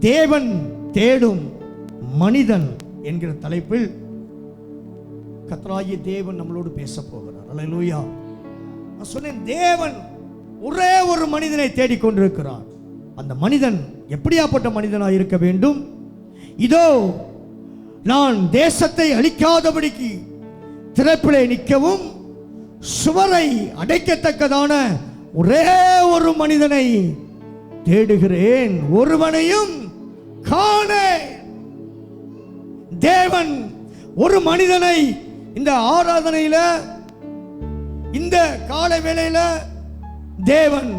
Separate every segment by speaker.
Speaker 1: தேவன் தேடும் மனிதன் என்கிற தலைப்பில் கர்த்தராகிய தேவன் நம்மளோடு பேச போகிறார். அல்லேலூயா. நான் சொன்னேன், தேவன் ஒரே ஒரு மனிதனை தேடிக்கொண்டிருக்கிறார். அந்த மனிதன் எப்படியாப்பட்ட மனிதனாக இருக்க வேண்டும்? இதோ நான் தேசத்தை அழிக்காதபடிக்கு திறப்பிலே நிற்கவும் சுவரை அடைக்கத்தக்கதான ஒரே ஒரு மனிதனை தேடுகிறேன், ஒருவனையும் காணேன். தேவன் ஒரு மனிதனை இந்த ஆராதனையில, இந்த காலை வேளையில தேவன்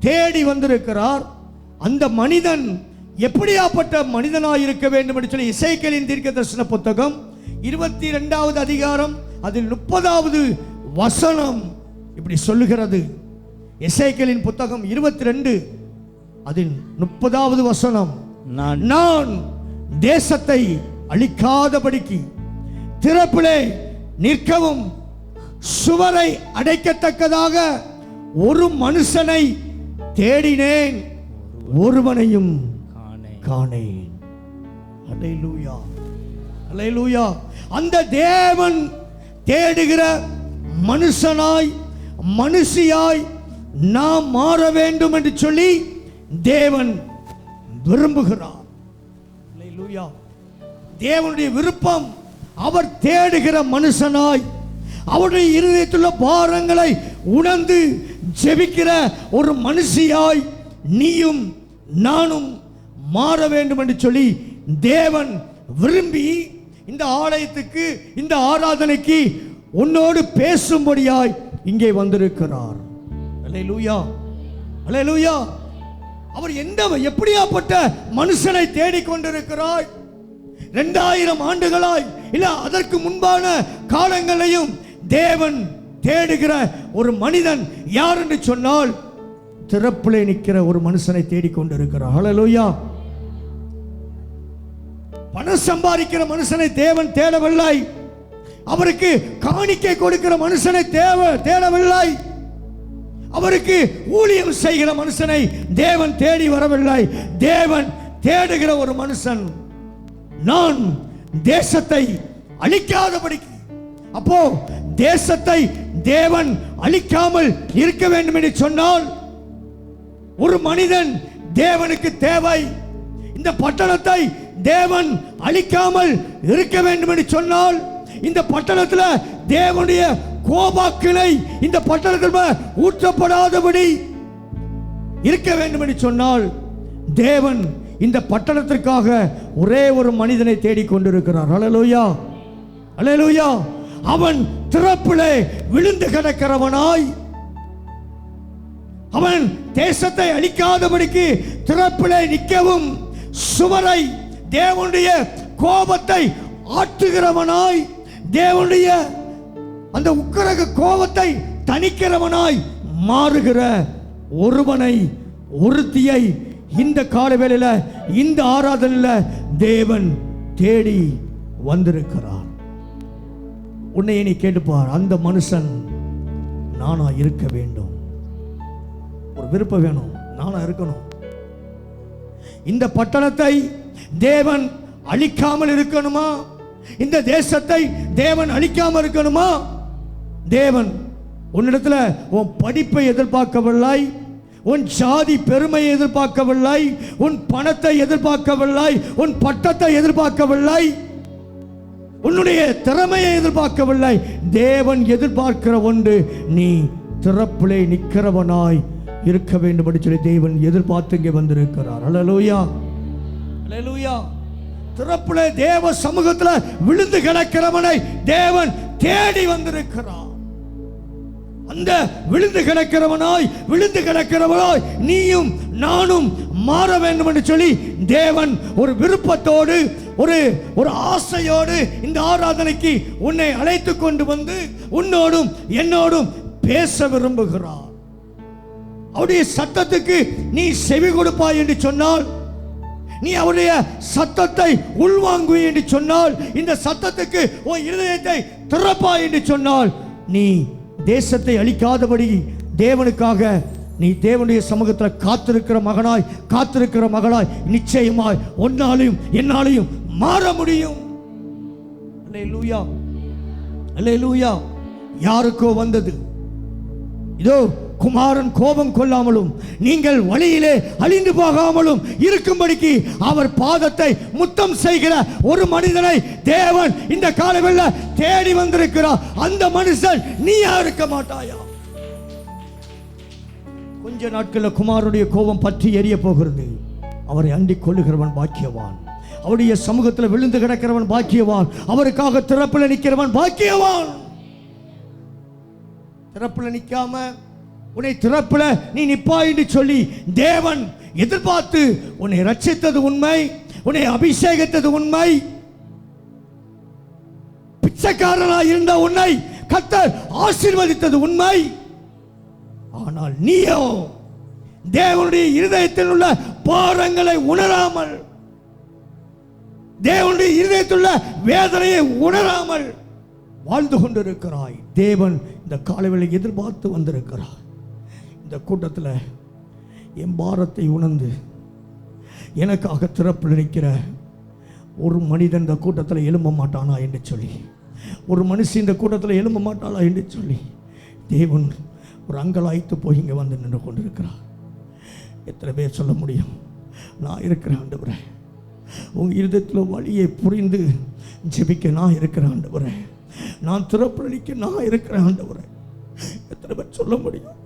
Speaker 1: தேடி வந்திருக்கிறார். அந்த மனிதன் எப்படியாப்பட்ட மனிதனாய் இருக்க வேண்டும் என்று சொல்லி எசேக்கியேலின் தீர்க்கதரிசன புத்தகம் 22வது அதிகாரம் அதில் 30வது வசனம் இப்படி சொல்லுகிறது. எசேக்கியேலின் புத்தகம் 22 அதில் 30வது வசனம், நான் தேசத்தை அழிக்காதபடிக்கு திறப்பிலே நிற்கவும் சுவரை அடைக்கத்தக்கதாக ஒரு மனுஷனை தேடினேன், ஒருவனையும் காணேன். அல்லேலூயா, அல்லேலூயா. அந்த தேவன் தேடுகிற மனுஷனாய் மனுஷியாய் நாம் மாற வேண்டும் என்று சொல்லி தேவன் விரும்புகிறார். அல்லேலூயா. தேவனுடைய விருப்பம் அவர் தேடுகிற மனுஷனாய், அவருடைய இருதயத்துள்ள பாரங்களை உணர்ந்து ஜெபிக்கிற ஒரு மனுஷியாய் நீயும் நானும் மாற வேண்டும் என்று சொல்லி தேவன் விரும்பி இந்த ஆலயத்துக்கு, இந்த ஆராதனைக்கு உன்னோடு பேசும்படியாய் இங்கே வந்திருக்கிறார். அல்லேலூயா, அல்லேலூயா. அவர் எப்படியாப்பட்ட மனுஷனை தேடிக்கொண்டிருக்கிறார்? 2000 ஆண்டுகளாய் இல்ல அதற்கு முன்பான காலங்களையும் தேவன் தேடுகிற ஒரு மனிதன் யார் என்று சொன்னால் திறப்பிலே நிற்கிற ஒரு மனுஷனை தேடிக்கொண்டிருக்கிறார். அல்லேலூயா. பணம் சம்பாதிக்கிற மனுஷனை தேவன் தேடவில்லை. அவருக்கு காணிக்கை கொடுக்கிற மனுஷனை தேடவில்லை. அவருக்கு ஊழியம் செய்கிற மனுஷனை தேவன் தேடி வரவில்லை. தேவன் தேடுகிற ஒரு மனுஷன், நான் தேசத்தை அழிக்காதபடிக்கு. அப்போ தேசத்தை தேவன் அழிக்காமல் இருக்க வேண்டும் என்று சொன்னால் ஒரு மனிதன் தேவனுக்கு தேவை. இந்த பட்டணத்தை தேவன் அழிக்காமல் இருக்க வேண்டும் என்று சொன்னால், இந்த பட்டணத்தில் தேவனுடைய கோபாக்கினை இந்த பட்டணத்தில் ஊற்றப்படாதபடி இருக்க வேண்டும் என்று சொன்னால் தேவன் இந்த பட்டணத்திற்காக ஒரே ஒரு மனிதனை தேடிக்கொண்டிருக்கிறார். அல்லேலூயா, அல்லேலூயா. அவன் திறப்பிலே விழுந்து கிடக்கிறவனாய், அவன் தேசத்தை அழிக்காதபடிக்கு திறப்பிலே நிற்கவும் சுவரை, தேவனுடைய கோபத்தை ஆற்றுகிறவனாய், தேவனுடைய அந்த உக்கிரக கோபத்தை தணிக்கிறவனாய் மாறுகிற ஒருவனை, ஒருத்தியை இந்த காலவேளையில, இந்த ஆராதனையில தேவன் தேடி வந்திருக்கிறார். உன்னை நீ கேட்டுப்பார், அந்த மனுஷன் நானா இருக்க வேண்டும். ஒரு விருப்பம் வேணும், நானா இருக்கணும். இந்த பட்டணத்தை தேவன் அழிக்காமல் இருக்கணுமா? இந்த தேசத்தை தேவன் அழிக்காமல் இருக்கணுமா? தேவன் உன்னிடத்துல உன் படிப்பை எதிர்பார்க்கவில்லை, உன் ஜாதி பெருமையை எதிர்பார்க்கவில்லை, உன் பணத்தை எதிர்பார்க்கவில்லை, உன் பட்டத்தை எதிர்பார்க்கவில்லை, உன்னுடைய திறமையை எதிர்பார்க்கவில்லை. தேவன் எதிர்பார்க்கிற ஒன்று, நீ திறப்பிலே நிற்கிறவனாய் இருக்க வேண்டும் என்று சொல்லி தேவன் எதிர்பார்த்து இங்கே வந்திருக்கிறார். அல்லேலூயா, அல்லேலூயா. திறப்பிலே தேவ சமூகத்தில் விழுந்து கிடக்கிறவனை தேவன் தேடி வந்திருக்கிறார். அந்த விழுந்து கிடக்கிறவனாய் நீயும் நானும் மாற வேண்டும் என்று சொல்லி தேவன் ஒரு விருப்பத்தோடு, ஒரு ஆசையோடு இந்த ஆராதனைக்கு உன்னை அழைத்து கொண்டு வந்து உன்னோடும் என்னோடும் பேச விரும்புகிறார். அவருடைய சத்தத்துக்கு நீ செவி கொடுப்பாய் என்று சொன்னால், நீ அவருடைய சத்தத்தை உள்வாங்குவாய் என்று சொன்னால், இந்த சத்தத்துக்கு உன் இருதயத்தை திறப்பாய் என்று சொன்னால், நீ தேசத்தை அழிக்காதபடி தேவனுக்காக நீ தேவனுடைய சமூகத்தில் காத்திருக்கிற மகனாய், காத்திருக்கிற மகளாய் நிச்சயமாய் ஒன்னாலையும் என்னாலையும் மாற முடியும். அல்லேலூயா, அல்லேலூயா. யாருக்கோ வந்தது, இதோ குமாரன் கோபம் கொள்ளாமலும் நீங்கள் வழியிலே அழிந்து போகாமலும் இருக்கும்படிக்கு அவர் பாதத்தை முத்தம் செய்கிற ஒரு மனிதனை தேவன் இந்த காலவெளியில் தேடி வந்திருக்கிறார். அந்த மனுஷன் நீயா இருக்க மாட்டாயா? கொஞ்ச நாட்களில் குமாரனுடைய கோபம் பற்றி எரிய போகிறது. அவரை அண்டிக் கொள்ளுகிறவன் பாக்கியவான். அவருடைய சமூகத்தில் விழுந்து கிடக்கிறவன் பாக்கியவான். அவருக்காக திறப்பில் நிற்கிறவன் பாக்கியவான். திறப்பில் நிற்காம உன்னை திறப்பில் நீ நிப்பாய் என்று சொல்லி தேவன் எதிர்பார்த்து உன்னை ரட்சித்தது உண்மை, உன்னை அபிஷேகித்தது உண்மை. பிச்சைக்காரனாய் இருந்த உன்னை கர்த்தர் ஆசீர்வதித்தது உண்மை. ஆனால் நீயோ தேவனுடைய இருதயத்தில் உள்ள பாரங்களை உணராமல், தேவனுடைய இருதயத்தில் உள்ள வேதனையை உணராமல் வாழ்ந்து கொண்டிருக்கிறாய். தேவன் இந்த காலவேளை எதிர்பார்த்து வந்திருக்கிறார். இந்த கூட்டத்தில் என் பாரத்தை உணர்ந்து எனக்காக திறப்பில் நிற்கிற ஒரு மனிதன் இந்த கூட்டத்தில் எழும்ப மாட்டானா என்று சொல்லி, ஒரு மனுஷி இந்த கூட்டத்தில் எழும்ப மாட்டாளா என்று சொல்லி தேவன் ஒரு அங்கலாய்த்து போய் இங்கே வந்து நின்று கொண்டிருக்கிறார். எத்தனை பேர் சொல்ல முடியும், நான் இருக்கிறேன் ஆண்டவரே, உங்கள் இருதயத்தில் வழியை புரிந்து ஜெபிக்க நான் இருக்கிறேன் ஆண்டவரே, நான் திறப்பளிக்க நான் இருக்கிறேன் ஆண்டவரே? எத்தனை பேர் சொல்ல முடியும்?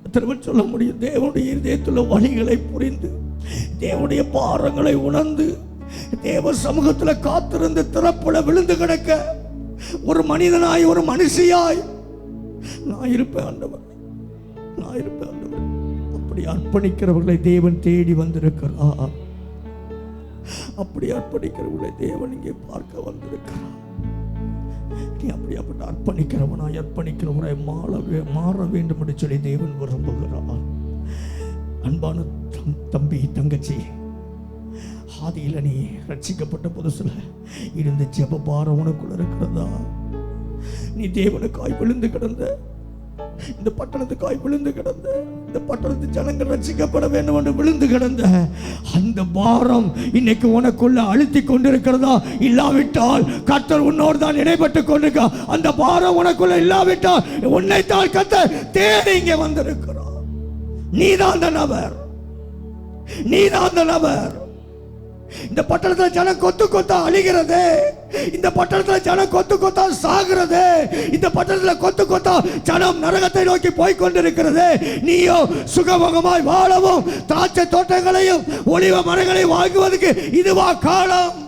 Speaker 1: எத்தனை பேர் சொல்ல முடியும்? தேவனுடைய இருதயத்தில் வழிகளை புரிந்து, தேவனுடைய பாரங்களை உணர்ந்து, தேவ சமூகத்தில் காத்திருந்து திறப்புல விழுந்து கிடக்க ஒரு மனிதனாய், ஒரு மனுஷியாய் நான் இருப்பேன் ஆண்டவர், நான் இருப்பேன் ஆண்டவர். அப்படி அர்ப்பணிக்கிறவர்களை தேவன் தேடி வந்திருக்கிறார். அப்படி அர்ப்பணிக்கிறவர்களை தேவன் இங்கே பார்க்க வந்திருக்கிறார். நீ அப்படியாப்பட்ட அர்ப்பணிக்கிறவனாய், அர்ப்பணிக்கிறவனாய் மாற வேண்டும் என்று சொல்லி தேவன் விரும்புகிறார். அன்பான தம்பி, தங்கச்சி, ஆதியில் நீ ரட்சிக்கப்பட்ட புதுசில் இருந்த ஜெப பாரம் உனக்குள்ள இருக்கிறதா? நீ தேவனுக்காய் விழுந்து கிடந்த, இந்த பட்டணத்துக்காய் விழுந்து கிடந்த, இந்த பட்டணத்து ஜனங்கள் ரட்சிக்கப்பட வேண்டும் என்று விழுந்து கிடந்த அந்த பாரம் இன்னைக்கு உனக்குள்ள அழுத்தி கொண்டிருக்கிறதா? இல்லாவிட்டால் கர்த்தர் உன்னோடு தான் இடைப்பட்டு கொண்டிருக்க. அந்த பாரம் உனக்குள்ள இல்லாவிட்டால் உன்னைத்தான் கர்த்தர் தேடி இங்கே வந்திருக்கிறார். நீதான் அந்த நபர், நீதான் அந்த நபர். இந்த பட்டணத்தில் ஜனம் கொத்து கொத்தா அழிகிறது, இந்த பட்டணத்தில் ஜனம் கொத்து கொத்தா சாகிறது, இந்த பட்டணத்தில் கொத்து கொத்தா ஜனம் நரகத்தை நோக்கி போய் கொண்டிருக்கிறது. நீயோ சுகமுகமாய் வாழவும் திராட்சை தோட்டங்களையும் ஒலிவ மரங்களையும் வாங்குவதற்கு இதுவா காலம்?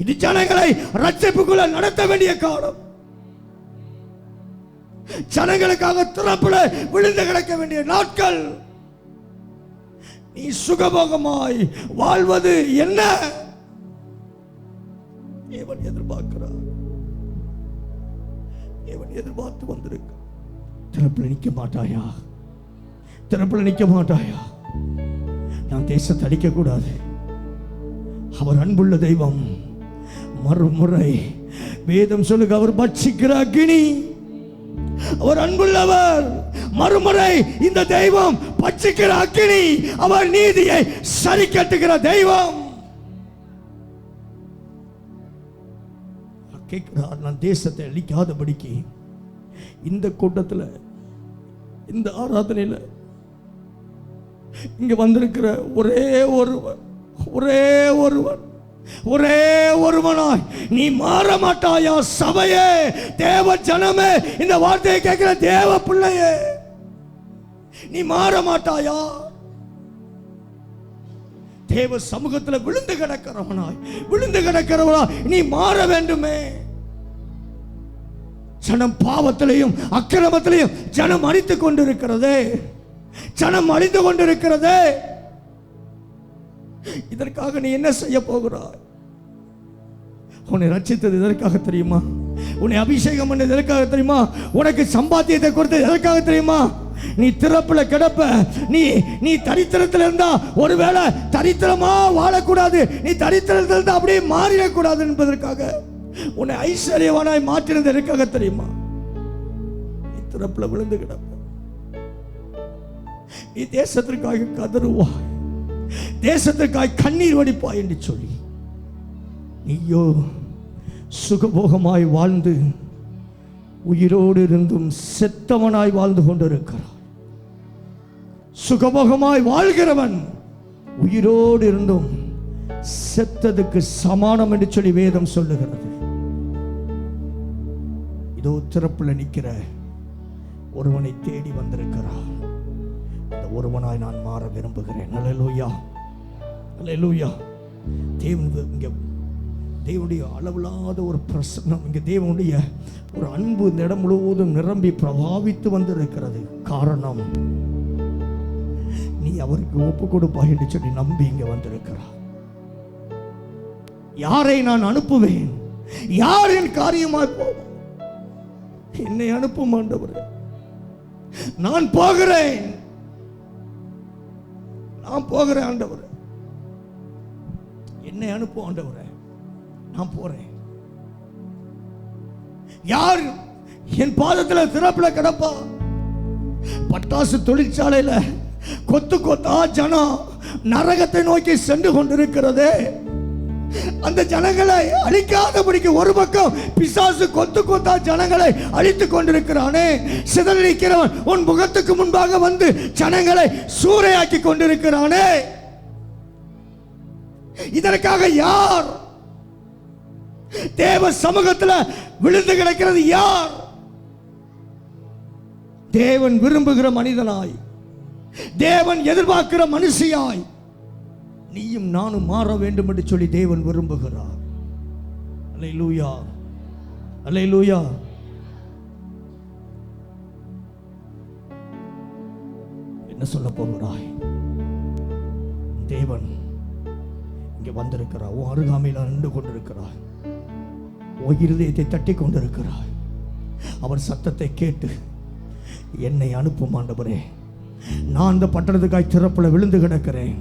Speaker 1: இது ஜனங்களை ரட்சிப்புக்குள்ள நடத்த வேண்டிய காலம். ஜனங்களுக்காக திறப்புல விழுந்து கிடக்க வேண்டிய நாட்கள். நீ சுகபோகமாய் வாழ்வது என்ன? தேவன் எதிர்பார்க்கிறார், தேவன் எதிர்பார்த்து வந்திருக்க. திறப்பில் நிற்க மாட்டாயா? திறப்பில் நிற்க மாட்டாயா? நான் தேசத்தை அடிக்க கூடாது. அவர் அன்புள்ள தெய்வம். மறுமுறை வேதம் சொல்லுங்க, அவர் பட்சிக்கிற அக்கினி. அவர் அன்புள்ளவர். மறுமுறை இந்த தெய்வம் பட்சிக்கிற அக்கினி. அவர் நீதியை சரி கட்டுகிற தெய்வம். கேட்கிறார், நான் தேசத்தை அழிக்காதபடிக்கு இந்த கூட்டத்தில், இந்த ஆராதனையில் இங்க வந்திருக்கிற ஒரே ஒருவன், ஒரே ஒருவன், ஒரே ஒருவனாய் நீ மாற மாட்டாயா? சபையே, தேவ ஜனமே, இந்த வார்த்தையை கேட்கிற தேவ பிள்ளையே, நீ மாற மாட்டாயா? தேவ சமூகத்தில் விழுந்து கிடக்கிறவனாய், விழுந்து கிடக்கிறவனாய் நீ மாற வேண்டுமே. ஜனம் பாவத்திலையும் அக்கிரமத்திலையும் ஜனம் அழித்துக் கொண்டிருக்கிறதே, ஜனம் அழிந்து கொண்டிருக்கிறதே. இதற்காக நீ என்ன செய்ய போகிறாய்? உன்னை ரட்சித்தது எதற்காக தெரியுமா? உன்னை அபிஷேகம் பண்ணது எதற்காக தெரியுமா? உனக்கு சம்பாத்தியத்தை கொடுத்தது எதற்காக தெரியுமா? நீ திறப்புல கிடப்ப, நீ தரித்திரத்தில் இருந்தா ஒருவேளை தரித்திரமா வாழக்கூடாது, நீ தரித்திரத்தில் இருந்தா அப்படியே மாறிடக்கூடாது என்பதற்காக உன்னை ஐஸ்வர்யவானாய் மாற்றினது எதற்காக தெரியுமா? நீ திறப்புல விழுந்து கிடப்ப. நீ தேசத்திற்காக கதறுவாய், தேசத்திற்காக கண்ணீர் வடிப்பாய் என்று சொல்லி நீயோ சுகபோகமாய் வாழ்ந்து உயிரோடு இருந்தும் செத்தவனாய் வாழ்ந்து கொண்டிருக்கிறார். சுகபோகமாய் வாழ்கிறவன் உயிரோடு இருந்தும் செத்ததுக்கு சமானம் என்று சொல்லி வேதம் சொல்லுகிறது. இதோ திறப்புல நிற்கிற ஒருவனை தேடி வந்திருக்கிறார். அந்த ஒருவனாய் நான் மாற விரும்புகிறேன். அல்லேலூயா, அல்லேலூயா. தேவனுடைய அளவில்லாத ஒரு பிரசன்னம், இங்கே தேவனுடைய ஒரு அன்பு இந்த இடம் முழுவதும் நிரம்பி பிரபாவித்து வந்திருக்கிறது. காரணம், நீ அவருக்கு ஒப்பு கொடுப்பாய் என்று சொல்லி நம்பி இங்கே வந்திருக்கிறார். யாரை நான் அனுப்புவேன்? யார் என் காரியமாய் போவோம்? என்னை அனுப்பும் ஆண்டவரே, நான் போகிறேன், நான் போகிறேன் ஆண்டவரே, என்னை அனுப்பும் ஆண்டவரே, நான் போறேன். யார் என் பாதத்தில் திறப்புல கிடப்பா? பட்டாசு தொழிற்சாலையில கொத்து கொத்தா ஜனம் நரகத்தை நோக்கி சென்று கொண்டிருக்கிறதே, அந்த ஜனங்களை அழிக்காதபடிக்கு ஒரு பக்கம் பிசாசு கொத்து கொத்தா ஜனங்களை அழித்துக் கொண்டிருக்கிறானே, சிதறடிக்கிறவன் உன் முகத்துக்கு முன்பாக வந்து ஜனங்களை சூறையாக்கி கொண்டிருக்கிறானே, இதற்காக யார் தேவ சமூகத்தில் விழுந்து கிடக்கிறது? யார்? தேவன் விரும்புகிற மனிதனாய், தேவன் எதிர்பார்க்கிற மனுஷியாய் நீயும் நானும் மாற வேண்டும் என்று சொல்லி தேவன் விரும்புகிறார். அல்லேலூயா, அல்லேலூயா. என்ன சொல்ல போகிறாய்? தேவன் இங்கே வந்திருக்கிறார். உன் அருகாமையில் நின்று கொண்டிருக்கிறார். உன் இருதயத்தை தட்டி கொண்டிருக்கிறார். அவர் சத்தத்தை கேட்டு என்னை அனுப்பும் ஆண்டவரே, நான் இந்த பட்டணத்துக்காய் திறப்புல விழுந்து கிடக்கிறேன்,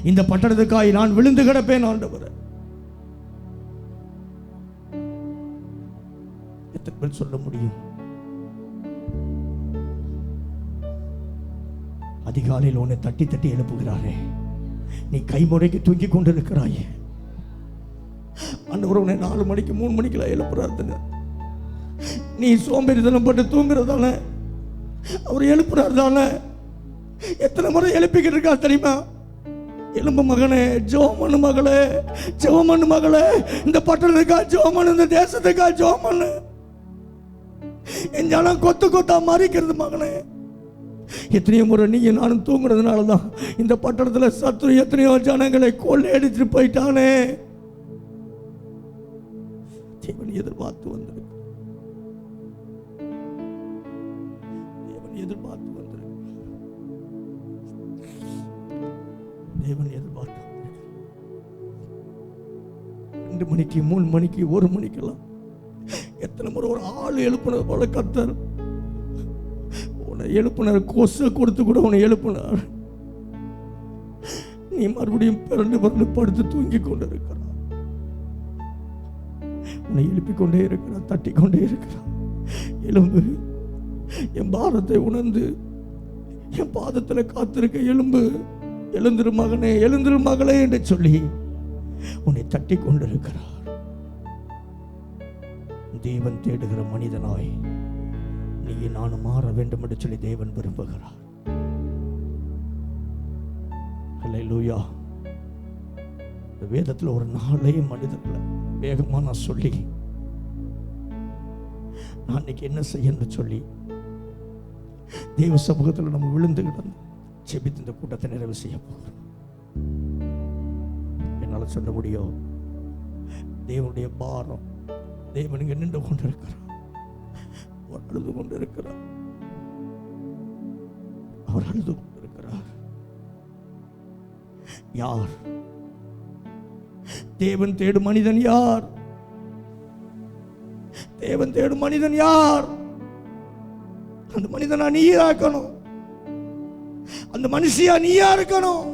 Speaker 1: இந்த பட்டணத்துக்காய் நான் விழுந்து கிடப்பேன் ஆண்டவரே. எத்தனை பேர் சொல்ல முடியும்? அதிகாலையில் உன்னை தட்டி தட்டி எழுப்புகிறாரே, நீ கைமுறைக்கு தூங்கி கொண்டிருக்கிறாயே, ஆண்டவர் உன்னை 4 மணிக்கு 3 மணிக்கெல்லாம் எழுப்புறாரு. நீ சோம்பேறித்தனம் பட்டு தூங்குறதால அவர் எழுப்புறாரு தானே. எத்தனை முறை எழுப்பிக்கிட்டு இருக்கா தெரியுமா? எலும்பு மகனே, ஜோமனு மகளே, ஜோமனு மகளே, இந்த பட்டணத்துக்கா ஜோமனு, இந்த தேசத்துக்கா ஜோமனு. என் ஜனம் கொத்து கொத்தா மறிக்கிறது மகனே. எத்தனையோ முறை நீங்க நானும் தூங்குறதுனால தான் இந்த பட்டணத்தில் சத்துரு எத்தனையோ ஜனங்களை கொள்ளையடிச்சு போயிட்டானே. தேவன் எதிர்பார்த்து வந்திருக்கு, தேவன் எதிர்பார்த்து வந்திருக்கு, தேவன் எதிர்பார்த்து 2 மணிக்கு 3 மணிக்கு 1 மணிக்கெல்லாம் எத்தனை முறை ஒரு ஆள் எழுப்புனர் போல கர்த்தர் உன்னை எழுப்புனர். கொசு கொடுத்து கூட உன்னை எழுப்புனார். நீ மறுபடியும் பிறண்டு பிறண்டு படுத்து தூங்கி கொண்டு இருக்கிறார். உன்னை எழுப்பிக் கொண்டே இருக்கிறார், தட்டி கொண்டே இருக்கிறார். எலும்பு, என் பாரத்தை உணர்ந்து என் பாதத்தில் காத்திருக்க எலும்பு, எழுந்திரு மகனே, எழுந்திரு மகளே என்று சொல்லி உன்னை தட்டி கொண்டிருக்கிறார். தேவன் தேடுகிற மனிதனாய் நீ நானும் மாற வேண்டும் என்று சொல்லி தேவன் விரும்புகிறார். அல்லேலூயா. இந்த வேதத்தில் ஒரு 4 மனிதர்களை வேகமா நான் சொல்லி நான் இன்னைக்கு என்ன செய்யணும்னு சொல்லி தேவ சமூகத்தில் நம்ம விழுந்து கிடந்து செபித்து இந்த கூட்டத்தை நிறைவு செய்ய போகிறோம். என்னால் சொல்ல முடியும். தேவனுடைய பாரம், தேவன் இங்கே நின்று கொண்டிருக்கிறார், அவர் அழுது கொண்டிருக்கிறார், அவர் அழுது கொண்டிருக்கிறார். யார் தேவன் தேடும் மனிதன்? யார் தேவன் தேடும் மனிதன்? யார்? அந்த மனிதனா நீயா இருக்கணும், அந்த மனுஷியா நீயா இருக்கணும்.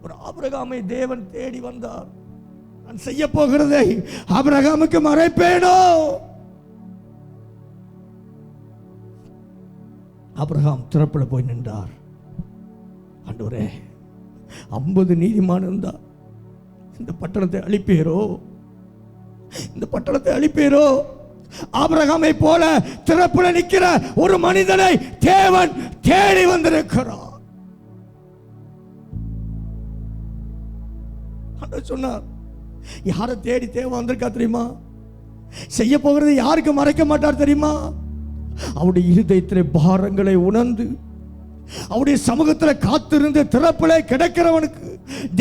Speaker 1: ஒரு ஆபிரகாமை தேவன் தேடி வந்தார். நான் செய்ய போகிறதை ஆபிரகாமுக்கு மறைப்பேனோ? ஆபிரகாம் திறப்பில் போய் நின்றார். ஆண்டவரே, 50 நீதிமான் இருந்தா இந்த பட்டணத்தை அழிப்பேரோ, இந்த பட்டணத்தை அழிப்பேரோ? ஆபிரகாமை போல திறப்பில் நிற்கிற ஒரு மனிதனை தேவன் தேடி வந்திருக்கிறார். சொன்னார், யாரை தேடி தேவன் வந்திருக்கா தெரியுமா? செய்ய போகிறது யாருக்கு மறைக்க மாட்டார் தெரியுமா? அவருடைய இருதயத்தில் பாரங்களை உணர்ந்து அவருடைய சமூகத்தில் காத்திருந்து திறப்பிலே கிடக்கிறவனுக்கு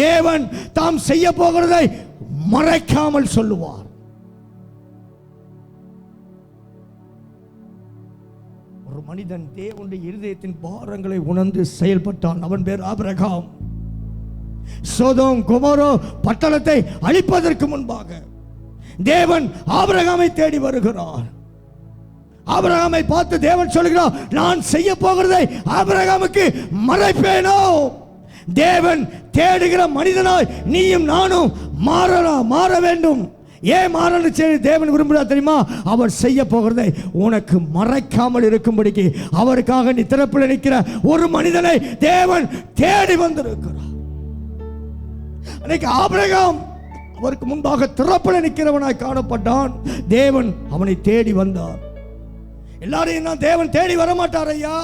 Speaker 1: தேவன் தாம் செய்ய போகிறதை மறைக்காமல் சொல்லுவார். ஒரு மனிதன் தேவனுடைய இருதயத்தின் பாரங்களை உணர்ந்து செயல்பட்டான். அவன் பேர் ஆபிரகாம். சோதோம் கொமோரோ பட்டணத்தை அழிப்பதற்கு முன்பாக தேவன் ஆபிரகாமை தேடி வருகிறார். ஆபிரகாமை பார்த்து தேவன் சொல்கிறார், நான் செய்ய போகிறதை ஆபிரகாமுக்கு மறைப்பேனோ? தேவன் தேடுகிற மனிதனாய் நீயும் நானும் மாற வேண்டும். ஏன் மாறணும் சரி தேவன் விரும்புகிறார் தெரியுமா? அவர் செய்ய போகிறதை உனக்கு மறைக்காமல் இருக்கும்படிக்கு அவருக்காக நீ திறப்பில் நிற்கிற ஒரு மனிதனை தேவன் தேடி வந்திருக்கிறார். அன்னைக்கு ஆபிரகாம் அவருக்கு முன்பாக திறப்பில் நிற்கிறவனாய் காணப்பட்டான். தேவன் அவனை தேடி வந்தார். எல்லாரையும் நான் தேவன் தேடி வரமாட்டார் ஐயா.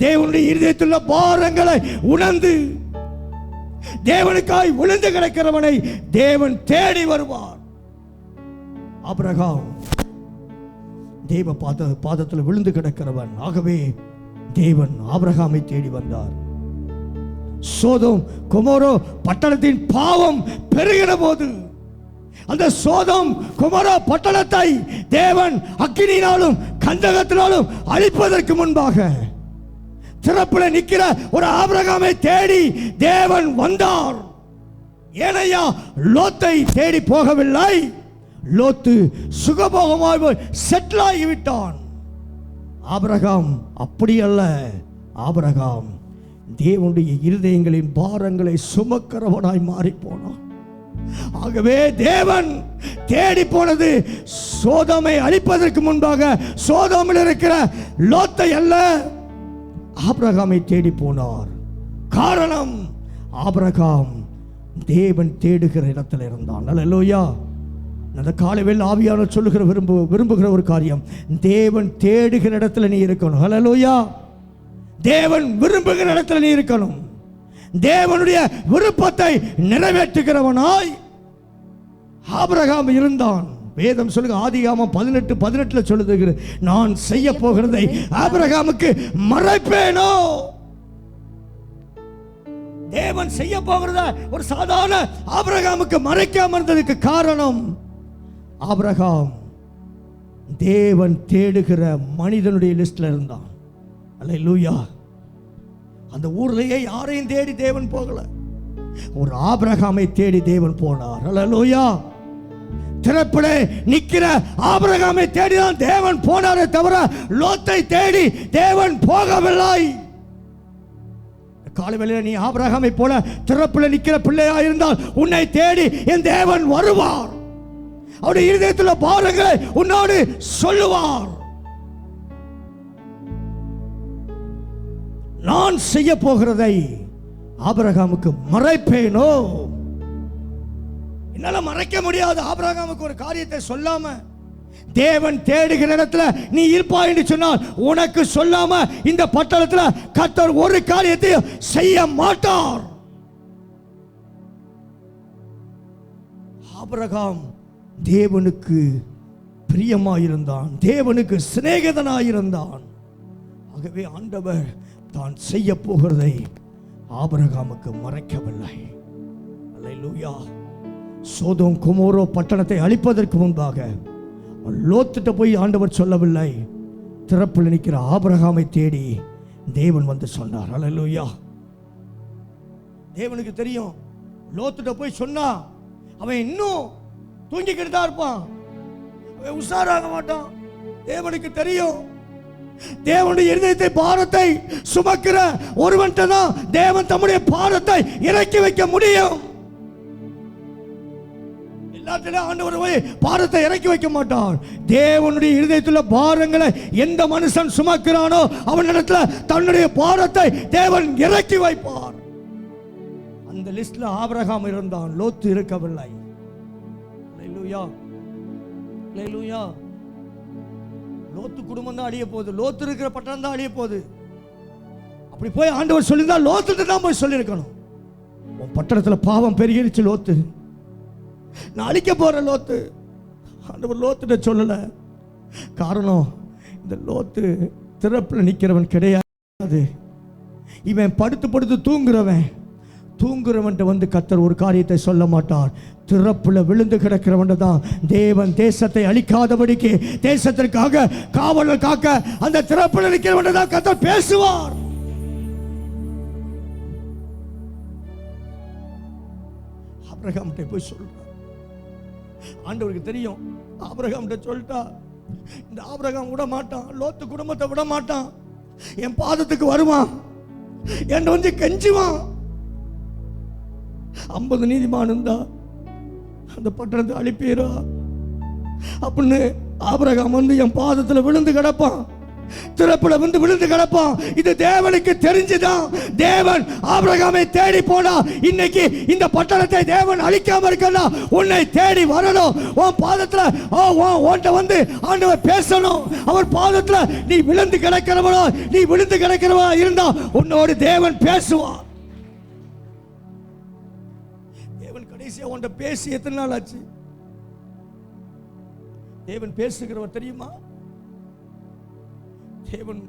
Speaker 1: தேவனுடைய இருதயத்தில் பாரங்களை உணர்ந்து தேவனுக்காய் விழுந்து கிடக்கிறவனை தேவன் தேடி வருவார். ஆபிரகாம் தேவ பாதத்தில் விழுந்து கிடக்கிறவன். ஆகவே தேவன் ஆபிரகாமை தேடி வந்தார். சோதோம் கொமோரோ பட்டணத்தின் பாவம் பெருகிற போது அந்த சோதோம் கொமோரோ பட்டணத்தை தேவன் அக்கினியினாலும் கந்தகத்தினாலும் அழிப்பதற்கு முன்பாக திறப்பில் நிற்கிற ஒரு ஆபிரகாமை தேடி தேவன் வந்தார். ஏனையா லோத்தை தேடி போகவில்லை. லோத்து சுகபோகமாய் செட்டில் ஆகிவிட்டான். ஆபிரகாம் அப்படி அல்ல. ஆபிரகாம் தேவனுடைய இருதயங்களின் பாரங்களை சுமக்கிறவனாய் மாறி போனான். ஆகவே தேவன் தேடி போனது சோதோமை அழிப்பதற்கு முன்பாக சோதோமில் இருக்கிற லோத்தை அல்ல, ஆபிரகாமை தேடி போனார். காரணம், ஆபிரகாம் தேவன் தேடுகிற இடத்துல இருந்தான். அல்லேலூயா. அந்த காலைவேளை ஆவியானவர் சொல்லுகிற விரும்புகிற ஒரு காரியம், தேவன் தேடுகிற இடத்துல நீ இருக்கணும். அல்லேலூயா. தேவன் விரும்புகிற இடத்துல நீ இருக்கணும். தேவனுடைய விருப்பத்தை நிறைவேற்றுகிறவனாய் ஆபிரகாம் இருந்தான். வேதம் சொல்லுங்க, ஆதியாகமம் 18:18 சொல்லுது, நான் செய்ய போகிறதை ஆபிரகாமுக்கு மறைப்பேனோ? தேவன் செய்ய போகிறத ஒரு சாதாரண ஆபிரகாமுக்கு மறைக்காம இருந்ததுக்கு காரணம், ஆபிரகாம் தேவன் தேடுகிற மனிதனுடைய லிஸ்ட்ல இருந்தான். அல்லேலூயா. அந்த ஊர்லயே யாரையும் தேடி தேவன் போகல, ஒரு ஆபிரகாமை தேடி தேவன் போனார். அல்லேலூயா. திறப்பிலே நிற்கிற ஆபிரகாமை தேடிதான் தேவன் போனாரே தவிர லோத்தை தேடி தேவன் போகவில்லை. காலைவேளையில நீ ஆபிரகாமை போல திறப்பில் நிற்கிற பிள்ளையா இருந்தால் உன்னை தேடி என் தேவன் வருவார். அவருடைய இருதயத்தில் பாருங்களை உன்னோடு சொல்லுவார். நான் செய்ய போகிறதை ஆபிரகாமுக்கு மறைப்பேனோ? என்னால மறைக்க முடியாது. ஆபிரகாமுக்கு ஒரு காரியத்தை சொல்லாம தேவன் தேடுகிற இடத்துல நீ இருப்பாய் என்று சொன்னால் உனக்கு சொல்லாம இந்த பட்டணத்தில் கர்த்தர் ஒரு காரியத்தை செய்ய மாட்டார். ஆபிரகாம் தேவனுக்கு பிரியமாயிருந்தான், தேவனுக்கு சிநேகிதனாயிருந்தான். ஆகவே ஆண்டவர் தான் செய்ய போகிறதை ஆபிரகாமுக்கு மறைக்கவில்லை. அல்லேலூயா. சோதோம் கொமோரோ பட்டணத்தை அழிப்பதற்கு முன்பாக லோத்திட்ட போய் ஆண்டவர் சொல்லவில்லை, திறப்பில் நிற்கிற ஆபிரகாமை தேடி தேவன் வந்து சொன்னார். அல்லேலூயா. தேவனுக்கு தெரியும், லோத்திட்ட போய் சொன்னா அவன் இன்னும் தூங்கிக்கிட்டு தான் இருப்பான், அவன் உஷாராக மாட்டான். தேவனுக்கு தெரியும், தேவனுடைய இருதயத்தை பாரத்தை சுமக்கிற ஒருவன்ட்ட தான் தேவன் தம்முடைய பாரத்தை இறக்கி வைக்க முடியும். எல்லா நாட்டிலே ஆண்டவர் போய் பாரத்தை இறக்கி வைக்க மாட்டார். தேவனுடைய இருதயத்தில் பாரங்களை எந்த மனுஷன் சுமக்கிறானோ அவனிடத்துல தன்னுடைய பாரத்தை தேவன் இறக்கி வைப்பார். அந்த லிஸ்ட்ல ஆபிரகாம் இருந்தான், லோத்து இருக்கவில்லை. அல்லேலூயா, அல்லேலூயா. லோத்து குடும்பம் தான் அழிய போகுது, லோத்து இருக்கிற பட்டணம் தான் அழிய போகுது. அப்படி போய் ஆண்டவர் சொல்லியிருந்தா லோத்துட்டு தான் போய் சொல்லியிருக்கணும். உன் பட்டணத்தில் பாவம் பெருகிருச்சு லோத்து, நான் அழிக்க போற லோத்து. ஆண்டவர் லோத்துட்ட சொல்லல. காரணம், இந்த லோத்து திறப்பில் நிற்கிறவன் கிடையாது. இவன் படுத்து படுத்து தூங்குறவன் வந்து கர்த்தர் ஒரு காரியத்தை சொல்ல மாட்டார். திறப்புல விழுந்து கிடக்கிறவன் தான் தேவன் தேசத்தை அழிக்காதபடிக்கு, தேசத்திற்காக காவலர் காக்க அந்த திறப்புல நிற்கிறவன் தான் கர்த்தர் பேசுவார். ஆபிரகாம்கிட்ட போய் சொல்றார். ஆண்டவருக்கு தெரியும், ஆபிரகாம்கிட்ட சொல்லிட்டா இந்த ஆபிரகாம் விட மாட்டான், லோத்து குடும்பத்தை விட மாட்டான், என் பாதத்துக்கு வருவான், என்ன வந்து கெஞ்சுவான். 50 நீதிமான் இருந்தா அந்த பட்டணத்தை அழிப்பீரா அப்படின்னு ஆபிரகாம் வந்து என் பாதத்தில் விழுந்து கிடப்பான், திறப்புல வந்து விழுந்து கிடப்பான். இது தேவனுக்கு தெரிஞ்சுதான் தேவன் ஆபிரகாமை தேடி போனா. இன்னைக்கு இந்த பட்டணத்தை தேவன் அழிக்காம இருக்கணும், உன்னை தேடி வரணும், உன் பாதத்துல உன்கிட்ட வந்து ஆண்டவர் பேசணும். அவர் பாதத்துல நீ விழுந்து கிடக்கிறவனா இருந்தா உன்னோடு தேவன் பேசுவார். தேவன் கடைசியா உன்கிட்ட பேசி எத்தனை நாள் ஆச்சு? தேவன் பேசுகிறவர் தெரியுமா? தேவன்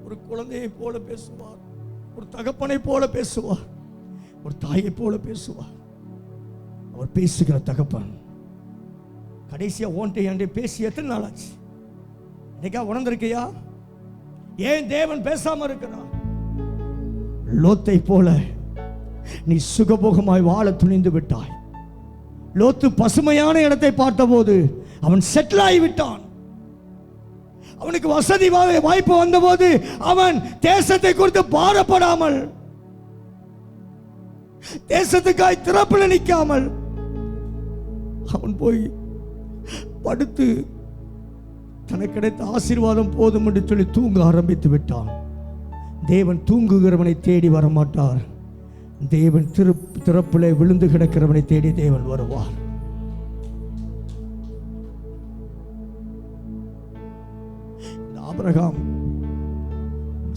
Speaker 1: ஒரு குழந்தையை போல பேசுவார், ஒரு தகப்பனை போல பேசுவார், ஒரு தாயை போல பேசுவார். அவர் பேசுகிற தகப்பன் கடைசியா ஓன்றை பேசி எத்தனை நாள் ஆச்சு? இன்னைக்கா உணர்ந்திருக்கியா? ஏன் தேவன் பேசாம இருக்கிறார்? லோத்தை போல நீ சுகபோகமாய் வாழ துணிந்து விட்டாய். லோத்து பசுமையான இடத்தை பார்த்தபோது அவன் செட்டில் ஆகிவிட்டான். அவனுக்கு வசதி வாய்ப்பு வந்தபோது அவன் தேசத்தை குறித்து பாரப்படாமல், தேசத்துக்காய் திறப்பில் நிற்காமல் அவன் போய் படுத்து தனக்கு கிடைத்த ஆசீர்வாதம் போதும் என்று சொல்லி தூங்க ஆரம்பித்து விட்டான். தேவன் தூங்குகிறவனை தேடி வரமாட்டார். தேவன் திறப்பிலே விழுந்து கிடக்கிறவனை தேடி தேவன் வருவார். ஆபிரகாம்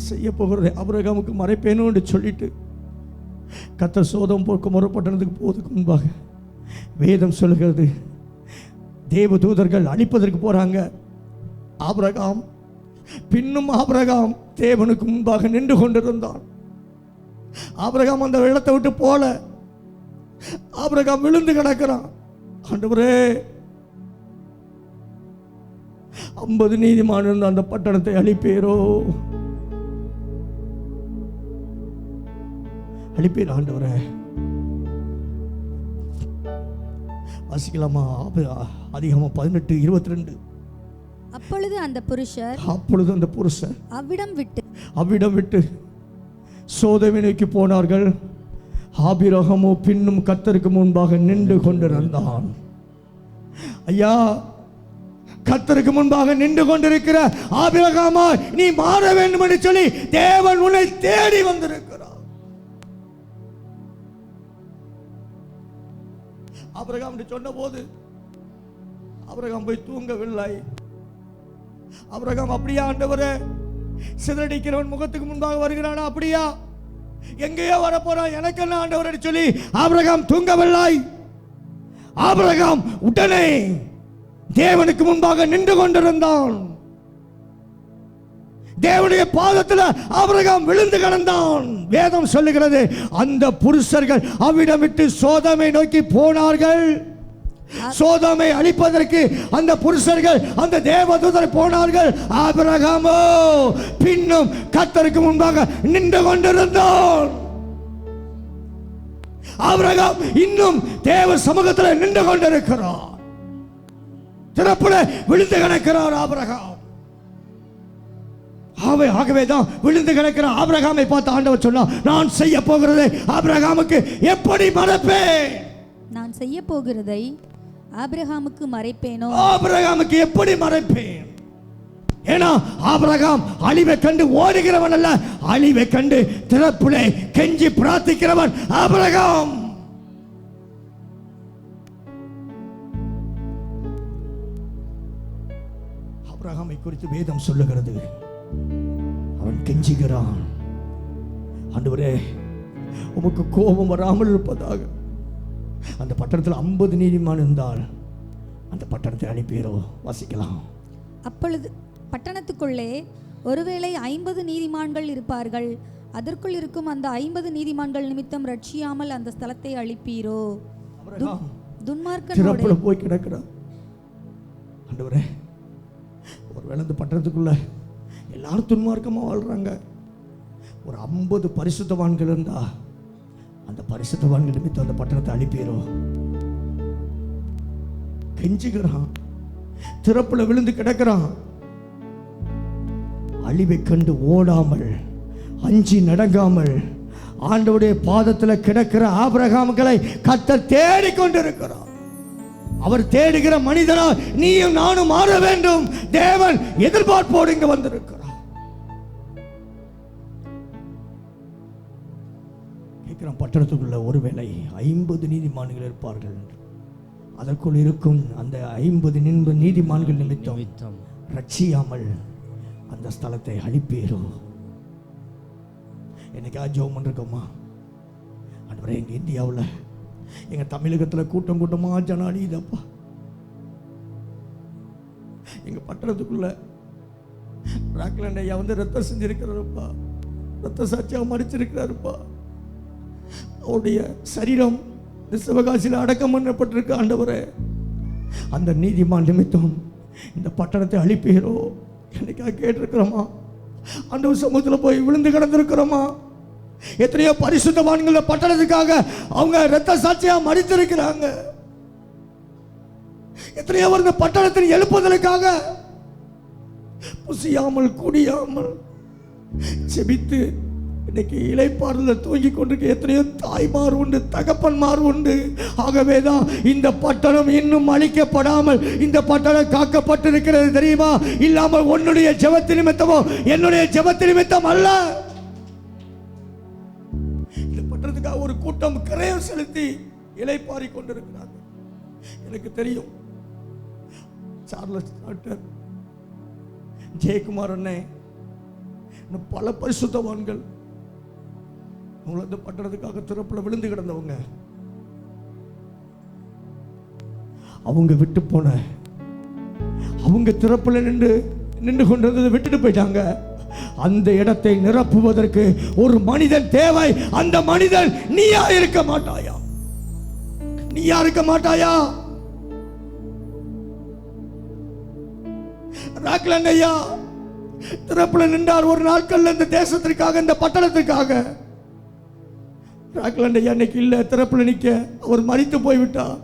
Speaker 1: செய்ய போகிறதை ஆபிரகாமுக்கு மறைப்பேன்னு சொல்லிட்டு கர்த்தர் சோதோம் குமோரா பட்டணத்துக்கு போவதற்கு முன்பாக வேதம் சொல்லுகிறது, தேவ தூதர்கள் அழிப்பதற்கு போறாங்க. ஆபிரகாம் தேவனுக்கு முன்பாக நின்று கொண்டிருந்தான். ஆபிரகாம் அந்த வெள்ளத்தை விட்டு போல. ஆபிரகாம் விழுந்து கிடக்கிறான். ஆண்டவரே, 50 நீதிமான் இருந்த அந்த பட்டணத்தை அழிப்பீரோ? அழிப்பீர் ஆண்டவரே. வாசிக்கலாமா? அதிகமா 18:22.
Speaker 2: அப்பொழுது அந்த புருஷர்
Speaker 1: அவ்விடம் விட்டு சோதோமை நோக்கி போனார்கள். ஆபிரகாமோ பின்னும் கர்த்தருக்கு முன்பாக நின்று கொண்டிருந்தான். ஐயா, கர்த்தருக்கு முன்பாக நின்று கொண்டிருக்கிற ஆபிரகாமா, நீ மாற வேண்டும் என்று சொல்லி தேவன் உன்னை தேடி வந்திருக்கிறார். ஆபிரகாம் சொன்ன போது ஆபிரகாம் போய் தூங்கவில்லை. ஆபிரகாம், அப்படியா ஆண்டவரே, சிதறடிக்கிறவன் முகத்துக்கு முன்பாக வருகிறானா? அப்படியா? எங்கேயோ வரப்போறான், எனக்கு என்ன ஆண்டவர் சொல்லி ஆபிரகாம் தூங்கவில்லை. ஆபிரகாம் உடனே தேவனுக்கு முன்பாக நின்று கொண்டிருந்தான். தேவனுடைய பாதத்தில் ஆபிரகாம் விழுந்து கிடந்தான். வேதம் சொல்லுகிறது, அந்த புருஷர்கள் அவ்விடம் விட்டு சோதோமை நோக்கி போனார்கள். சோதோமை அழிப்பதற்கு அந்த புருஷர்கள், அந்த தேவதூதர் போனார்கள். ஆபிரகாமோ பின்னும் கர்த்தருக்கு முன்பாக நின்று கொண்டிருந்தான். ஆபிரகாம் இன்னும் தேவ சமூகத்தில் நின்று கொண்டிருக்கிறார். திறப்புல விழுந்து கிடக்கிறார் ஆபிரகாம். ஆகவேதான் விழுந்து கிடக்கிற ஆபிரகாமை பார்த்து ஆண்டவர் சொன்னார், நான் செய்ய போகிறது ஆபிரகாமுக்கு எப்படி மறப்பேன்?
Speaker 2: நான் செய்ய போகிறதை ஆபிரகாமுக்கு மறைப்பேனோ?
Speaker 1: ஆபிரகாமுக்கு எப்படி மறைப்பேன்? ஏன்னா ஆபிரகாம் அழிவை கண்டு ஓடுகிறவன் அல்ல, அழிவை கண்டு திறப்புலே கெஞ்சி பிரார்த்திக்கிறவன் ஆபிரகாம். ஆபிரகாமை குறித்து வேதம் சொல்லுகிறது, அவன் கெஞ்சுகிறான், ஆண்டவரே உமக்கு கோபம் வராமல் இருப்பதாக. அந்த பட்டணத்தில் 50 நீதிமான் இருந்தால் அந்த பட்டணத்தை அனுப்பியோ. வாசிக்கலாம்.
Speaker 2: அப்பொழுது பட்டணத்துக்குள்ளே ஒருவேளை 50 நீதிமான்கள் இருப்பார்கள். அதற்குள் இருக்கும் அந்த 50 நீதிமான்கள் நிமித்தம் ரட்சியாமல் அந்த ஸ்தலத்தை அழிப்பீரோ? துன்மார்க்கனோடு
Speaker 1: போய் கிடக்கிறான். ஆண்டவரே, ஒருவேளை இந்த பட்டணத்துக்குள்ள எல்லாரும் துன்மார்க்கமா வாழ்றாங்க, ஒரு 50 பரிசுத்தவான்கள் இருந்தா அந்த பரிசுத்தவான்கள் நிமித்தம் அந்த பட்டணத்தை அழிப்பீரோ? கெஞ்சுகிறான், திறப்புல விழுந்து கிடக்கிறான். அழிவை கண்டு ஓடாமல் அஞ்சி நடங்காமல் ஆண்டவருடைய பாதத்தில் கிடக்கிற ஆபிரகாம்களை கர்த்தர் தேடிக்கொண்டிருக்கிறார். அவர் தேடுகிற மனிதனா நீயும் நானும் மாற வேண்டும். தேவன் எதிர்பார்ப்போடு இங்க வந்திருக்கிறார். கேட்கிறான், பட்டணத்துக்குள்ள ஒருவேளை 50 நீதிமான்கள் இருப்பார்கள். அதற்குள் இருக்கும் அந்த 50 நீதிமான்கள் நிமித்தம் ரட்சியாமல் அந்த ஸ்தலத்தை அழிப்பீரோ? என்னைக்கா ஜெபம் பண்ணிருக்கோமா? ஆண்டவரே, எங்க இந்தியாவில் எங்க தமிழகத்தில் கூட்டம் கூட்டமா ஜனாடி இதப்பா, எங்க பட்டணத்துக்குள்ள ராக்லாண்ட் ஐயா ரத்தம் செஞ்சிருக்கிறாருப்பா, ரத்த சாட்சியாக மறிச்சிருக்கிறாருப்பா. அவருடைய சரீரம் சிவகாசியில் அடக்கம் பண்ணப்பட்டிருக்கு. ஆண்டவரே, அந்த நீதிமான் நிமித்தம் இந்த பட்டணத்தை அழிப்பீரோ? என்னைக்காக கேட்டிருக்கிறோமா? ஆண்டவர் சமூகத்தில் போய் விழுந்து கிடந்திருக்கிறோமா? எத்தனையோ பரிசுத்தவான்கள் பட்டணத்துக்காக அவங்க ரத்த சாட்சியா மறித்திருக்கிறாங்க. எத்தனையோ இந்த பட்டணத்தில் எழுப்புதலுக்காக புசியாமல் குடியாமல் செபித்து இன்னைக்கு இளைப்பாறுதல் தூங்கி கொண்டிருக்க எத்தனையோ தாய்மார் உண்டு, தகப்பன்மார் உண்டு. ஆகவேதான் இந்த பட்டணம் இன்னும் அழிக்கப்படாமல் இந்த பட்டணம் காக்கப்பட்டிருக்கிறது. தெரியுமா? இல்லாமல் உன்னுடைய ஜெபத்து நிமித்தமோ என்னுடைய ஜெபத்து நிமித்தம் அல்ல. இந்த பட்டணத்துக்காக ஒரு கூட்டம் கிரயம் செலுத்தி இளைப்பாறி கொண்டிருக்கிறாங்க. எனக்கு தெரியும், சார்லஸ் டாக்டர் ஜெயக்குமார் அண்ணே, பல பரிசுத்தவான்கள் இந்த பட்டணத்துக்காக திறப்புல விழுந்து கிடந்தவங்க, அவங்க விட்டு போன அவங்க திறப்புல நின்று கொண்டிருந்ததை விட்டுட்டு போயிட்டாங்க. அந்த இடத்தை நிரப்புவதற்கு ஒரு மனிதன் தேவை. அந்த மனிதன் நீயா இருக்க மாட்டாயா? நீயா இருக்க மாட்டாயா? ராக்லாண்ட் ஐயா திறப்புல நின்றார் ஒரு நாட்கள்ல இந்த தேசத்திற்காக, இந்த பட்டணத்திற்காக. ராக்லாண்ட் ஐயா இன்னைக்கு இல்ல, திறப்புல நிக்க அவர் மரித்து போய்விட்டார்.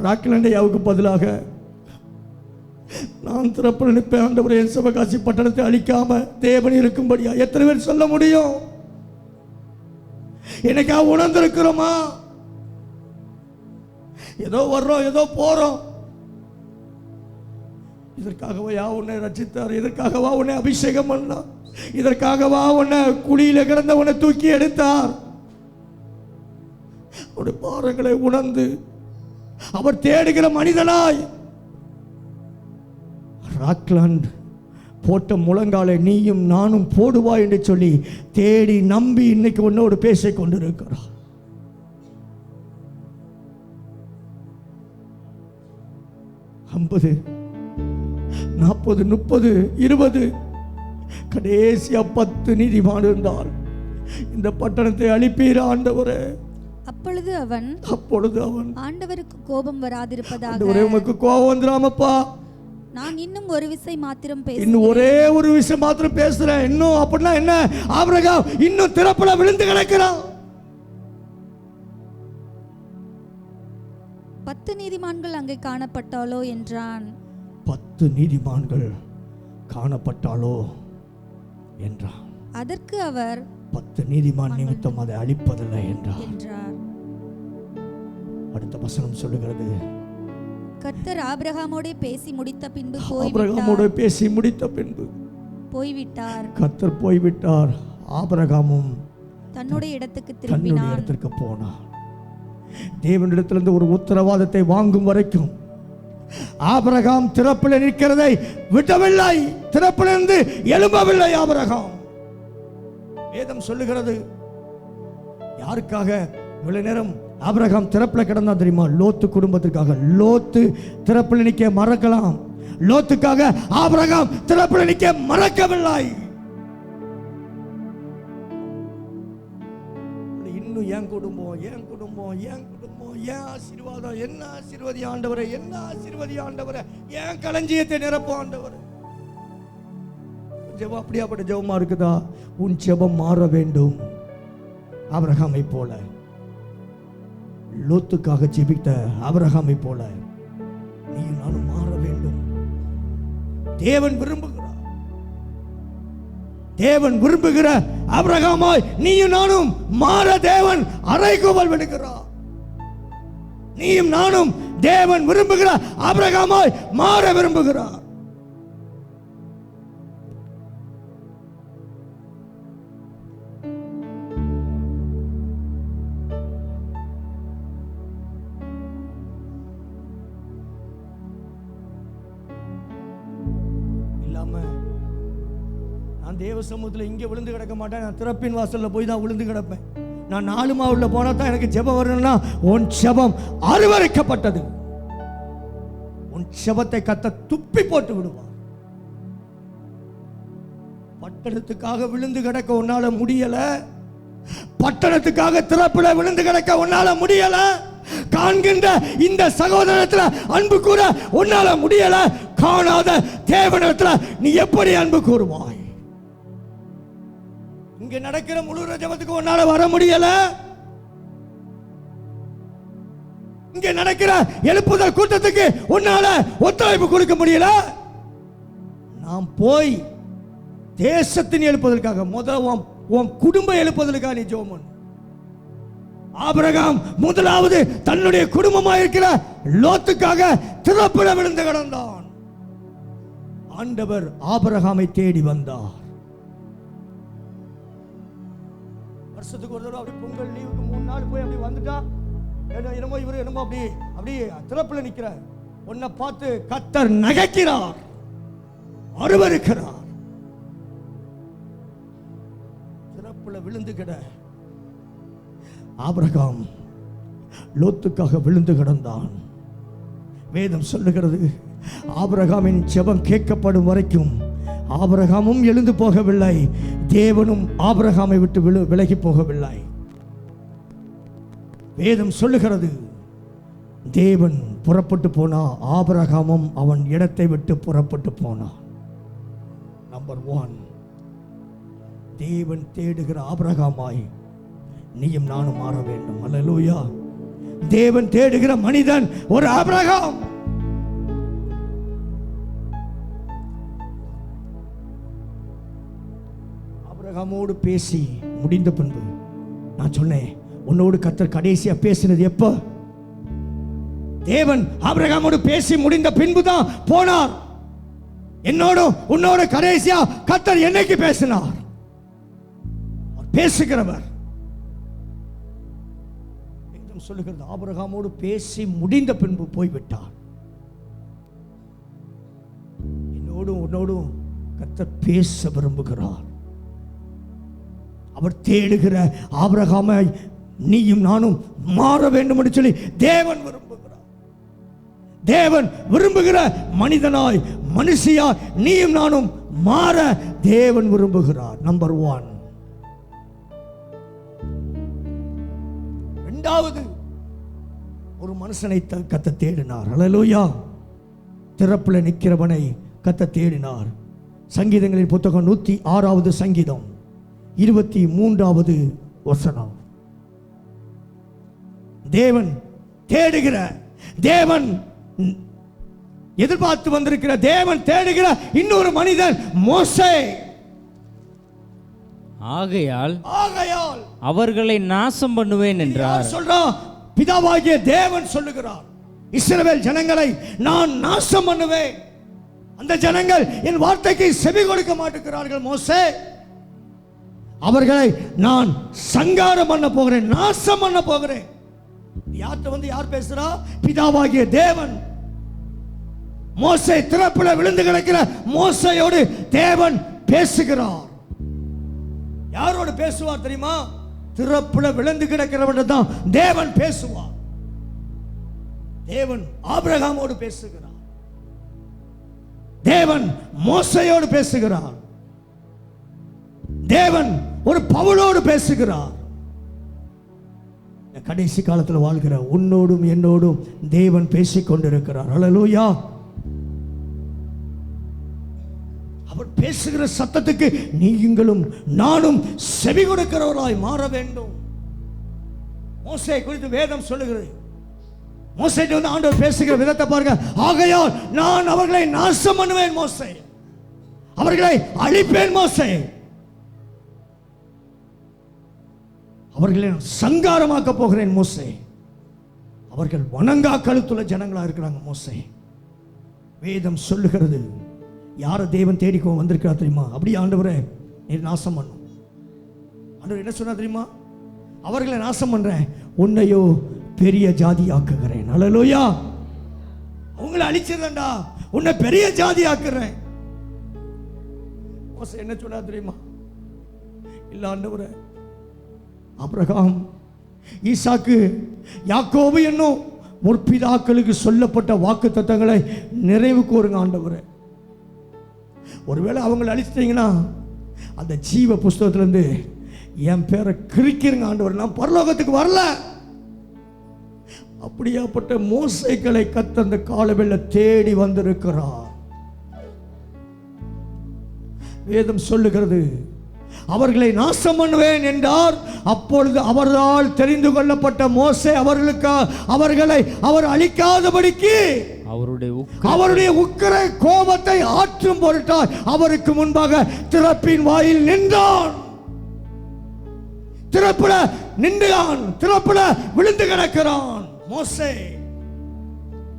Speaker 1: ராக்லாண்ட் ஐயாவுக்கு பதிலாக நான் திறப்புல நிற்பேன். ஆண்டவரே, என் சிவகாசி பட்டணத்தை அழிக்காம தேவன் இருக்கும்படியா எத்தனை பேர் சொல்ல முடியும்? என்னைக்கா உணர்ந்திருக்கிறோமா? ஏதோ வர்றோம், ஏதோ போறோம். இதற்காகவா உன்னை ரட்சித்தார்? இதற்காகவா உன்னை அபிஷேகம் பண்ணார்? இதற்காகவா உன்னை குழியில கிடந்த உன்னை தூக்கி எடுத்தார்? அவருடைய பாரங்களை உணர்ந்து அவர் தேடுகிற மனிதனாய் ராக்லாண்ட் போட்ட முழங்காலை நீயும் நானும் போடுவாய் என்று சொல்லி தேடி நம்பி இன்னைக்கு உன்னோடு பேசிக் கொண்டிருக்கிறார். $50, $40, $30, $20, கடைசியா 10 நீதிமான் இருந்தால் இந்த பட்டணத்தை அழிப்பீர் ஆண்டவரே.
Speaker 2: அப்பொழுது அவன் ஆண்டவருக்கு கோபம் வராதிருப்பதாக,
Speaker 1: ஆண்டவரே உமக்கு கோபம் வந்துராமப்பா,
Speaker 2: நான் இன்னும் ஒரு விசை மாத்திரம் பேசுறேன்,
Speaker 1: இன்னும் ஒரே ஒரு விஷயம் மாத்திரம் பேசுறேன். இன்னும் அப்படின்னா என்ன? ஆபிரகாம் இன்னும் திறப்புல விழுந்து கிடக்கிறான்.
Speaker 2: 10 நீதிமான்கள் அங்கே காணப்பட்டாலோ என்றான்.
Speaker 1: 10 நீதிமான்கள் காணப்பட்டாலோ என்றான்.
Speaker 2: அதற்கு அவர்
Speaker 1: 10 நீதிமான் நிமித்தம் அதை அழிப்பதில்லை என்றார். அடுத்த வசனம் சொல்லுகிறது,
Speaker 2: கர்த்தர் ஆபிரகாமோடே பேசி முடித்த பின்பு
Speaker 1: ஆபிரகாமோடு பேசி முடித்த பின்பு
Speaker 2: போய்விட்டார்.
Speaker 1: கர்த்தர் போய்விட்டார். ஆபிரகாமும்
Speaker 2: தன்னுடைய இடத்துக்கு
Speaker 1: தன்னுடைய
Speaker 2: திரும்பினான்.
Speaker 1: இடத்திற்கு போனார். தேவனிடத்திலிருந்து ஒரு உத்தரவாதத்தை வாங்கும் வரைக்கும் ஆபிரகாம் திறப்பில் நிற்கிறதை விடவில்லை. திறப்பிலிருந்து எழும்பவில்லை ஆபிரகாம். வேதம் சொல்லுகிறது, யாருக்காக இவ்வளவு நேரம் ஆபிரகாம் திறப்பில் கிடந்தா தெரியுமா? லோத்து குடும்பத்திற்காக. லோத்து திறப்பில் நிற்க மறக்கலாம், லோத்துக்காக ஆபிரகாம் திறப்பில் நிற்க மறக்கவில்லை. இன்னும் என் குடும்பம், என் குடும்பம், என் குடும்பம், என் ஆசீர்வாதம், என்ன ஆசீர்வதி ஆண்டவரே, என்ன ஆசீர்வதி ஆண்டவரே, என் களஞ்சியத்தை நிரப்பும் ஆண்டவரே. ஜெபம் அப்படியாப்பட்ட ஜெபமா இருக்குதா? உன் ஜெபம் மாற வேண்டும். ஆபிரகாமை போல, லோத்துக்காக ஜெபித்த ஆபிரகாமை போல நீ நானும் மாற வேண்டும். தேவன் விரும்புகிறார். தேவன் விரும்புகிற ஆபிரகாமாய் நீயும் நானும் மாற தேவன் அறைகூவல் விடுகிறார். நீயும் நானும் தேவன் விரும்புகிற ஆபிரகாமாய் மாற விரும்புகிறார். நான் தேவ சமூகத்தில் இங்கே விழுந்து கிடக்க மாட்டேன். நான் திறப்பின் வாசல்ல போய் தான் விழுந்து கிடப்பேன். நான் 4 மாவுள்ள போனா தான் எனக்கு ஜெபம் வரணும்னா உன் ஜெபம் அருவருக்கப்பட்டது. உன் ஜெபத்தை கத்த துப்பி போட்டு விடுவார். பட்டணத்துக்காக விழுந்து கிடக்க உன்னால முடியல. பட்டணத்துக்காக திறப்பில விழுந்து கிடக்க உன்னால முடியல. காண்கின்ற இந்த சகோதரத்துல அன்பு கூற உன்னால முடியல. காணாத தேவனிடத்துல நீ எப்படி அன்பு கூறுவாய்? இங்க நடக்கிற முழு ஜெபத்துக்கு உன்னால வர முடியல. இங்க நடக்கிற எழுப்புதல் கூட்டத்துக்கு உன்னால ஒத்துழைப்பு கொடுக்க முடியல. நாம் போய் தேசத்தின் எழுப்புதலுக்காக, முதல் உன் குடும்ப எழுப்புதலுக்காக நீ ஜெபம் பண்ணு. ஆபிரகாம் முதலாவது தன்னுடைய குடும்பமாக இருக்கிற லோத்துக்காக திறப்பில விழுந்து கிடந்தான். ஆண்டவர் ஆபிரகாமை தேடி வந்தார். வருஷத்துக்கு ஒரு தடவை அப்படி பொங்கல் லீவுக்கு 3 நாள் போய் அப்படி வந்துட்டா, என்னமோ இவரு என்னமோ அப்படி திறப்பில் நிற்கிறார். உன்னை பார்த்து கர்த்தர் நகைக்கிறார், அருவருக்கிறார். திறப்பில் விழுந்து கிட ஆபிரகாம் லோத்துக்காக விழுந்து கிடந்தான். வேதம் சொல்லுகிறது, ஆபிரகாமின் ஜெபம் கேட்கப்படும் வரைக்கும் ஆபிரகாமும் எழுந்து போகவில்லை, தேவனும் ஆபிரகாமை விட்டு விலகி போகவில்லை. வேதம் சொல்லுகிறது, தேவன் புறப்பட்டு போனா ஆபிரகாமும் அவன் இடத்தை விட்டு புறப்பட்டு போனான். நம்பர் 1, தேவன் தேடுகிற ஆபிரகாமாய் நீயும் நானும் மாற வேண்டும். அல்லேலூயா. தேவன் தேடுகிற மனிதன் ஒரு ஆபிரகாம். ஆபிரகாமோடு பேசி முடிந்த பின்பு, நான் சொன்னேன் உன்னோடு கர்த்தர் கடைசியா பேசினது எப்ப? தேவன் ஆபிரகாமோடு பேசி முடிந்த பின்புதான் போனார். என்னோடு உன்னோடு கடைசியா கர்த்தர் என்னைக்கு பேசினார்? பேசுகிறவர். சொல்லுகிறது, ஆபிரகாமோடு பேசி முடிந்த பின்பு போய்விட்டார். என்னோடும் உன்னோடும் கர்த்தர் பேச விரும்புகிறார். அவர் தேடுகிற ஆபிரகாமை நீயும் நானும் மாற வேண்டும் என்று சொல்லி தேவன் விரும்புகிறார். தேவன் விரும்புகிற மனிதனாய், மனுஷியாய் நீயும் நானும் மாற தேவன் விரும்புகிறார். நம்பர் 1. இரண்டாவது, ஒரு மனுஷனை கத்த தேடினார். அல்லேலூயா. திறப்புல நிற்கிறவனை கத்த தேடினார். சங்கீதங்களின் புத்தகம் 106வது சங்கீதம் 23வது வசனம். தேவன் தேடுகிற, தேவன் எதிர்பார்த்து வந்திருக்கிற, தேவன் தேடுகிற இன்னொரு மனிதன் மோசே.
Speaker 3: ஆகையால் அவர்களை நாசம் பண்ணுவேன் என்றார்.
Speaker 1: சொல்றான், பிதாவாகிய தேவன் சொல்லுகிறார், இஸ்ரவேல் ஜனங்களை நான் நாசம் பண்ணுவேன். அந்த ஜனங்கள் என் வார்த்தைக்கு செவி கொடுக்க மாட்டேங்கிறார்கள் மோசே, அவர்களை நான் சங்காரம் பண்ண போகிறேன், நாசம் பண்ண போகிறேன். யார் பேசுறா? பிதாவாகிய தேவன். மோசே திறப்புல விழுந்து கிடக்கிற மோசையோடு தேவன் பேசுகிறார். யாரோடு பேசுவார் தெரியுமா? திறப்புல விழுந்து கிடக்கிறவன் தான் தேவன் பேசுவார். தேவன் ஆபிரகாமோடு பேசுகிறார், தேவன் மோசையோடு பேசுகிறார், தேவன் ஒரு பவுலோடு பேசுகிறார். கடைசி காலத்தில் வாழ்கிற உன்னோடும் என்னோடும் தேவன் பேசிக் கொண்டிருக்கிறார். அல்லேலூயா. அவர் பேசுகிற சத்தத்துக்கு நீங்களும் நானும் செவி கொடுக்கிறவர்களாய் மாற வேண்டும். மோசே குறித்து வேதம் சொல்லுகிறது. மோசேட்ட வந்து ஆண்டவர் பேசுகிற விதத்தை பாருங்க. ஆகையால் நான் அவர்களை நாசம் பண்ணுவேன் மோசே, அவர்களை அழிப்பேன் மோசே, அவர்களை சங்காரமாக்க போகிறேன் மோசே. அவர்கள் வணங்கா கழுத்துள்ள ஜனங்களா இருக்கிறாங்க மோசே. வேதம் சொல்லுகிறது, யார தேவன் தேடிக்கோ வந்திருக்கிறா தெரியுமா? அப்படியே ஆண்டவரே நீர் நாசம் பண்ணும். ஆண்டவர் என்ன சொன்னா தெரியுமா? அவர்களை நாசம் பண்றேன், உன்னையோ பெரிய ஜாதி ஆக்குகிறேன். அல்லேலூயா. அவங்களை அழிச்சிடறேன்டா, உன்னை பெரிய ஜாதி ஆக்குறேன். மோசே என்ன சொன்னா தெரியுமா? இல்ல ஆண்டவரே, ஆபிரகாம், ஈசாக்கு, யாக்கோபு என்னும் முற்பிதாக்களுக்கு சொல்லப்பட்ட வாக்கு தத்தங்களை நிறைவு கூறுங்க ஆண்டவரே. ஒருவேளை அவங்களை அழிச்சிட்டீங்கன்னா அந்த ஜீவ புஸ்தகத்திலிருந்து என் பேரை கிழிக்கிறங்க ஆண்டவர், நான் பரலோகத்துக்கு வரல. அப்படியாப்பட்ட மோசைகளை கத்த அந்த காலவெல்ல தேடி வந்திருக்கிறார். வேதம் சொல்லுகிறது, அவர்களை நாசம் பண்ணுவேன் என்றார். அப்பொழுது அவரால் தெரிந்து கொள்ளப்பட்ட மோசே அவர்களை அவர் அழிக்காதபடிக்கு அவருடைய உக்கிர கோபத்தை ஆற்றும் பொருட்டால் அவருக்கு முன்பாக திறப்பின் வாயில் நின்றான். திறப்புல நின்றான், திறப்புல விழுந்து கிடக்கிறான். மோசே,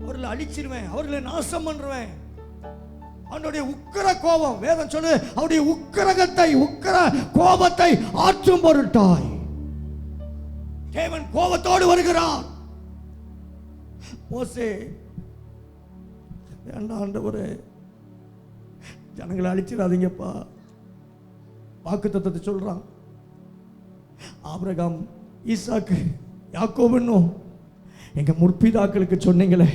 Speaker 1: அவர்களை அழிச்சிருவேன், அவர்களை நாசம் பண்ணுவேன். அவனுடைய உக்கிர கோபம், வேதம் சொல்லு, அவருடைய உக்கிர கோபத்தை ஆற்றும் பொருட்டாய் தேவன் கோபத்தோடு வருகிறார். மோசே, ஆண்டவரே ஜனங்களை அழிச்சிடாதீங்கப்பா, வாக்குத்தத்தத்தை சொல்றான். ஆபிரகாம், ஈசாக்கு, யாக்கோபுன்னும் எங்க முற்பிதாக்களுக்கு சொன்னீங்களே,